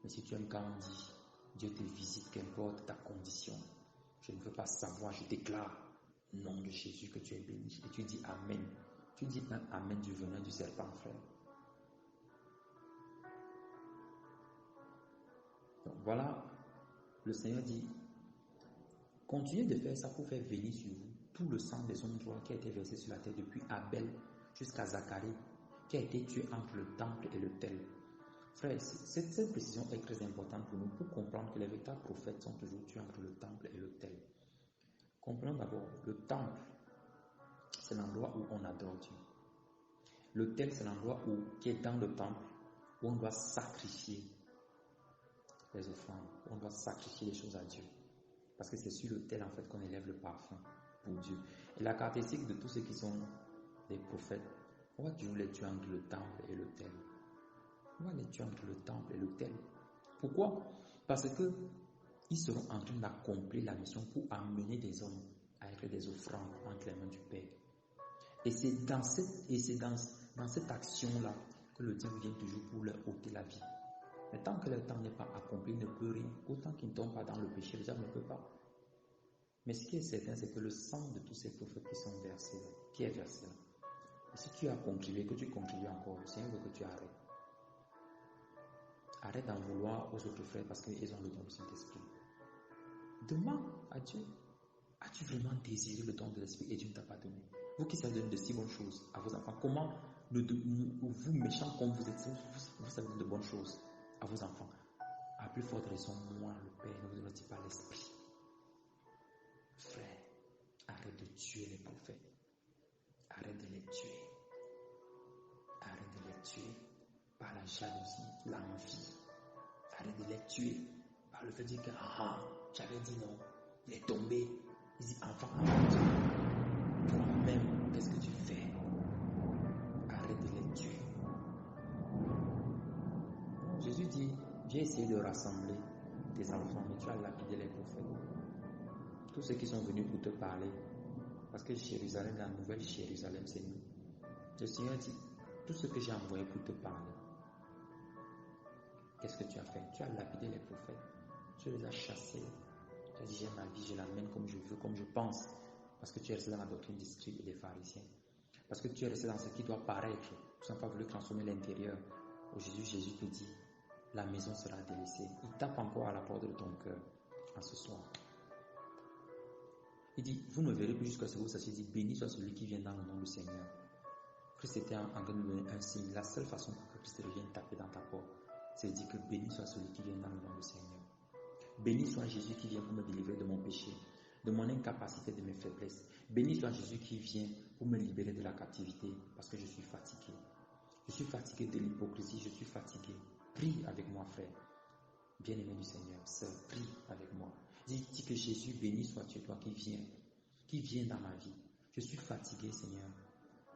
Mais si tu aimes quand on dit Dieu te visite, qu'importe ta condition, je ne veux pas savoir, je déclare au nom de Jésus que tu es béni. Et tu dis Amen. Tu dis un Amen du venin du serpent, frère. Donc voilà, le Seigneur dit, continuez de faire ça pour faire venir sur vous tout le sang des hommes droits qui a été versé sur la terre depuis Abel jusqu'à Zacharie, qui a été tué entre le temple et l'autel. Frère, cette précision est très importante pour nous pour comprendre que les véritables prophètes sont toujours tués entre le temple et l'autel. Comprenons d'abord, le temple, c'est l'endroit où on adore Dieu. L'autel, c'est l'endroit qui est dans le temple, où on doit sacrifier les offrandes, où on doit sacrifier les choses à Dieu. Parce que c'est sur l'autel, en fait, qu'on élève le parfum pour Dieu. Et la caractéristique de tous ceux qui sont des prophètes, on va toujours les tuer entre le temple et l'autel. On va les tuer entre le temple et l'autel. Pourquoi? Parce que ils seront en train d'accomplir la mission pour amener des hommes à être des offrandes entre les mains du Père. Et c'est dans cette action-là que le diable vient toujours pour leur ôter la vie. Mais tant que le temps n'est pas accompli, il ne peut rien. Autant qu'il ne tombe pas dans le péché, le diable ne peut pas. Mais ce qui est certain, c'est que le sang de tous ces prophètes qui sont versés là, qui est versé là, et si tu as contribué, que tu contribues encore, le Seigneur veut que tu arrêtes. Arrête d'en vouloir aux autres frères parce qu'ils ont le don du Saint-Esprit. Demande à Dieu. As-tu vraiment désiré le don de l'Esprit et Dieu ne t'a pas donné? Vous qui savez donner de si bonnes choses à vos enfants, comment vous méchants comme vous êtes, vous savez donner de bonnes choses à vos enfants? À plus forte raison, moi, le Père, ne vous donne pas l'Esprit. Frère, arrête de tuer les prophètes. Arrête de les tuer. Arrête de les tuer par la jalousie, l'envie. Arrête de les tuer par le fait de dire que j'avais dit non, il est tombé. Il dit enfant, toi-même, qu'est-ce que tu fais? Arrête de les tuer. Jésus dit, viens essayer de rassembler tes enfants, mais tu as lapidé les prophètes. Tous ceux qui sont venus pour te parler, parce que Jérusalem, la nouvelle Jérusalem, c'est nous. Le Seigneur dit, tout ce que j'ai envoyé pour te parler, qu'est-ce que tu as fait? Tu as lapidé les prophètes, tu les as chassés. Tu as dit, j'ai ma vie, je l'amène comme je veux, comme je pense. Parce que tu es resté dans la doctrine des scribes et des pharisiens. Parce que tu es resté dans ce qui doit paraître. Tu n'as pas voulu transformer l'intérieur. Aujourd'hui, Jésus te dit, la maison sera délaissée. Il tape encore à la porte de ton cœur en ce soir. Il dit, vous ne verrez plus jusqu'à ce que vous sachiez. Il dit, béni soit celui qui vient dans le nom du Seigneur. Christ était en train de nous donner un signe. La seule façon pour que Christ revienne taper dans ta porte, c'est de dire que béni soit celui qui vient dans le nom du Seigneur. Béni soit Jésus qui vient pour me délivrer de mon péché, de mon incapacité, de mes faiblesses. Béni soit Jésus qui vient pour me libérer de la captivité parce que je suis fatigué. Je suis fatigué de l'hypocrisie, je suis fatigué. Prie avec moi, frère. Bien-aimé du Seigneur, sœur, prie avec moi. Dis que Jésus, béni sois-tu, toi qui viens dans ma vie. Je suis fatigué, Seigneur,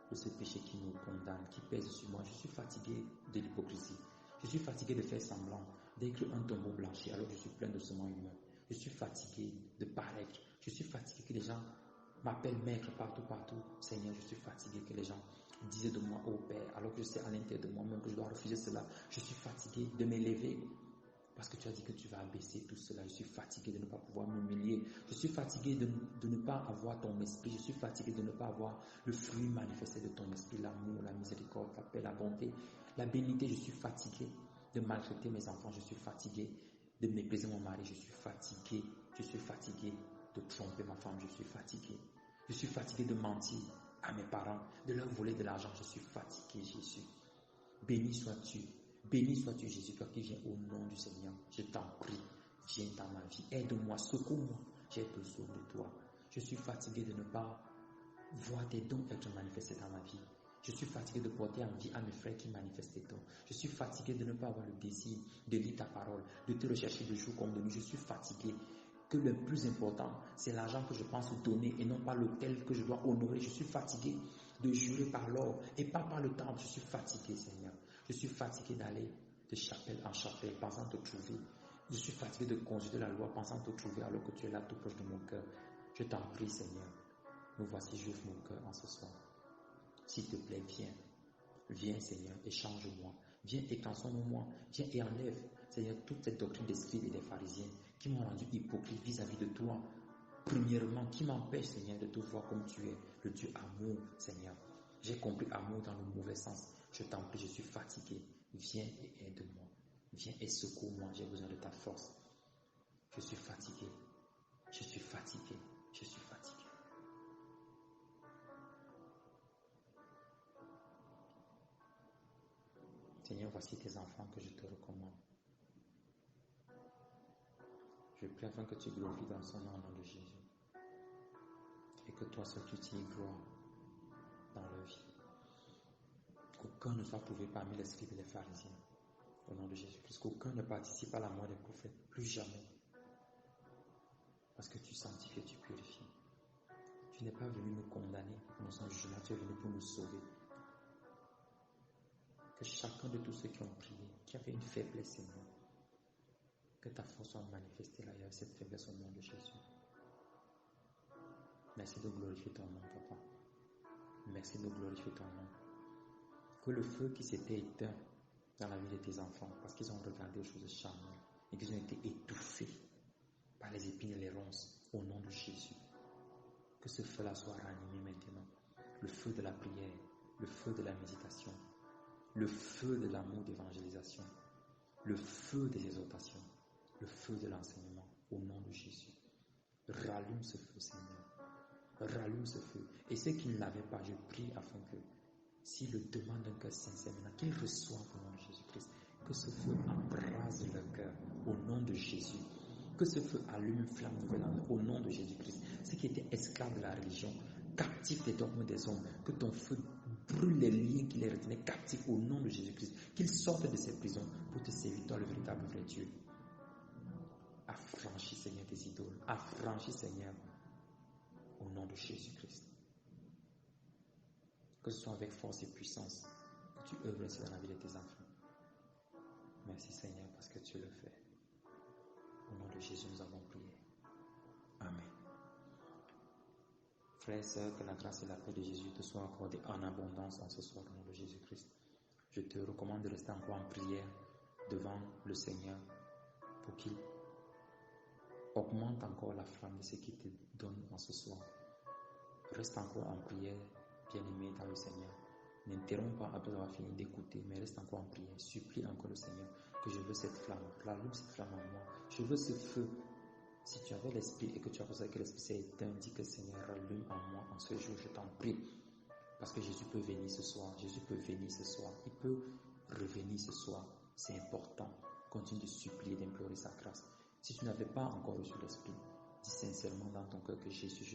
de ce péché qui nous condamne, qui pèse sur moi. Je suis fatigué de l'hypocrisie. Je suis fatigué de faire semblant, d'être un tombeau blanchi alors que je suis plein de sements humains. Je suis fatigué de paraître. Je suis fatigué que les gens m'appellent maître partout. Seigneur, je suis fatigué que les gens disent de moi, oh Père, alors que je sais à l'intérieur de moi-même que je dois refuser cela. Je suis fatigué de m'élever parce que tu as dit que tu vas abaisser tout cela. Je suis fatigué de ne pas pouvoir m'humilier. Je suis fatigué de ne pas avoir ton esprit. Je suis fatigué de ne pas avoir le fruit manifesté de ton esprit, l'amour, la miséricorde, la paix, la bonté, la bénité. Je suis fatigué de maltraiter mes enfants. Je suis fatigué de mépriser mon mari. Je suis fatigué. Je suis fatigué de tromper ma femme. Je suis fatigué. Je suis fatigué de mentir à mes parents, de leur voler de l'argent. Je suis fatigué, Jésus. Béni sois-tu. Béni sois-tu, Jésus, toi qui viens au nom du Seigneur. Je t'en prie, viens dans ma vie. Aide-moi, secours-moi. J'ai besoin de toi. Je suis fatigué de ne pas voir tes dons être manifestés dans ma vie. Je suis fatigué de porter en vie à mes frères qui manifestent tes dons. Je suis fatigué de ne pas avoir le désir de lire ta parole, de te rechercher de jour comme de nuit. Je suis fatigué que le plus important, c'est l'argent que je pense donner et non pas l'autel que je dois honorer. Je suis fatigué de jurer par l'or et pas par le temple. Je suis fatigué, Seigneur. Je suis fatigué d'aller de chapelle en chapelle, pensant te trouver. Je suis fatigué de conduire la loi, pensant te trouver alors que tu es là tout proche de mon cœur. Je t'en prie, Seigneur. Me voici, j'ouvre mon cœur en ce soir. S'il te plaît, viens. Viens, Seigneur, et change-moi. Viens et transforme-moi. Viens et enlève, Seigneur, toute cette doctrine des scribes et des pharisiens qui m'ont rendu hypocrite vis-à-vis de toi. Premièrement, qui m'empêche, Seigneur, de te voir comme tu es, le Dieu amour, Seigneur. J'ai compris amour dans le mauvais sens. Je t'en prie, je suis fatigué. Viens et aide-moi. Viens et secours-moi. J'ai besoin de ta force. Je suis fatigué. Je suis fatigué. Je suis fatigué. Seigneur, voici tes enfants que je te recommande. Je prie afin que tu glorifies dans son nom, au nom de Jésus. Et que toi seul tu tires gloire dans leur vie. Qu'aucun ne soit prouvé parmi les scribes et les pharisiens. Au nom de Jésus-Christ. Qu'aucun ne participe à la mort des prophètes. Plus jamais. Parce que tu sanctifies et tu purifies. Tu n'es pas venu nous condamner pour son jugement. Tu es venu pour nous sauver. Que chacun de tous ceux qui ont prié, qui avaient une faiblesse, Seigneur, que ta force soit manifestée là, avec cette faiblesse au nom de Jésus. Merci de glorifier ton nom, Papa. Merci de glorifier ton nom. Que le feu qui s'était éteint dans la vie de tes enfants, parce qu'ils ont regardé aux choses charnelles et qu'ils ont été étouffés par les épines et les ronces, au nom de Jésus. Que ce feu-là soit ranimé maintenant. Le feu de la prière, le feu de la méditation, le feu de l'amour d'évangélisation, le feu des exhortations, le feu de l'enseignement, au nom de Jésus. Rallume ce feu, Seigneur. Rallume ce feu. Et ceux qui ne l'avaient pas, je prie afin que, s'ils le demandent d'un cœur sincère, qu'ils reçoivent au nom de Jésus-Christ. Que ce feu embrase leur cœur, au nom de Jésus. Que ce feu allume une flamme nouvelle en eux, au nom de Jésus-Christ. Ceux qui étaient esclaves de la religion, captifs des dogmes des hommes, que ton feu brûle les liens qui les retenaient captifs au nom de Jésus-Christ. Qu'ils sortent de ces prisons pour te servir, toi le véritable vrai Dieu. Affranchis, Seigneur, tes idoles. Affranchis, Seigneur, au nom de Jésus-Christ. Que ce soit avec force et puissance que tu œuvres ainsi dans la vie de tes enfants. Merci, Seigneur, parce que tu le fais. Au nom de Jésus, nous avons prié. Amen. Frères et sœurs, que la grâce et la paix de Jésus te soient accordées en abondance en ce soir au nom de Jésus-Christ. Je te recommande de rester encore en prière devant le Seigneur pour qu'il augmente encore la flamme de ce qu'il te donne en ce soir. Reste encore en prière, bien-aimé dans le Seigneur. N'interromps pas après avoir fini d'écouter, mais reste encore en prière. Supplie encore le Seigneur que je veux cette flamme. Rallume cette flamme en moi. Je veux ce feu. Si tu avais l'esprit et que tu as pensé que l'esprit s'est éteint, dis que Seigneur, rallume en moi en ce jour, je t'en prie. Parce que Jésus peut venir ce soir. Jésus peut venir ce soir. Il peut revenir ce soir. C'est important. Continue de supplier, d'implorer sa grâce. Si tu n'avais pas encore reçu l'esprit, dis sincèrement dans ton cœur que Jésus,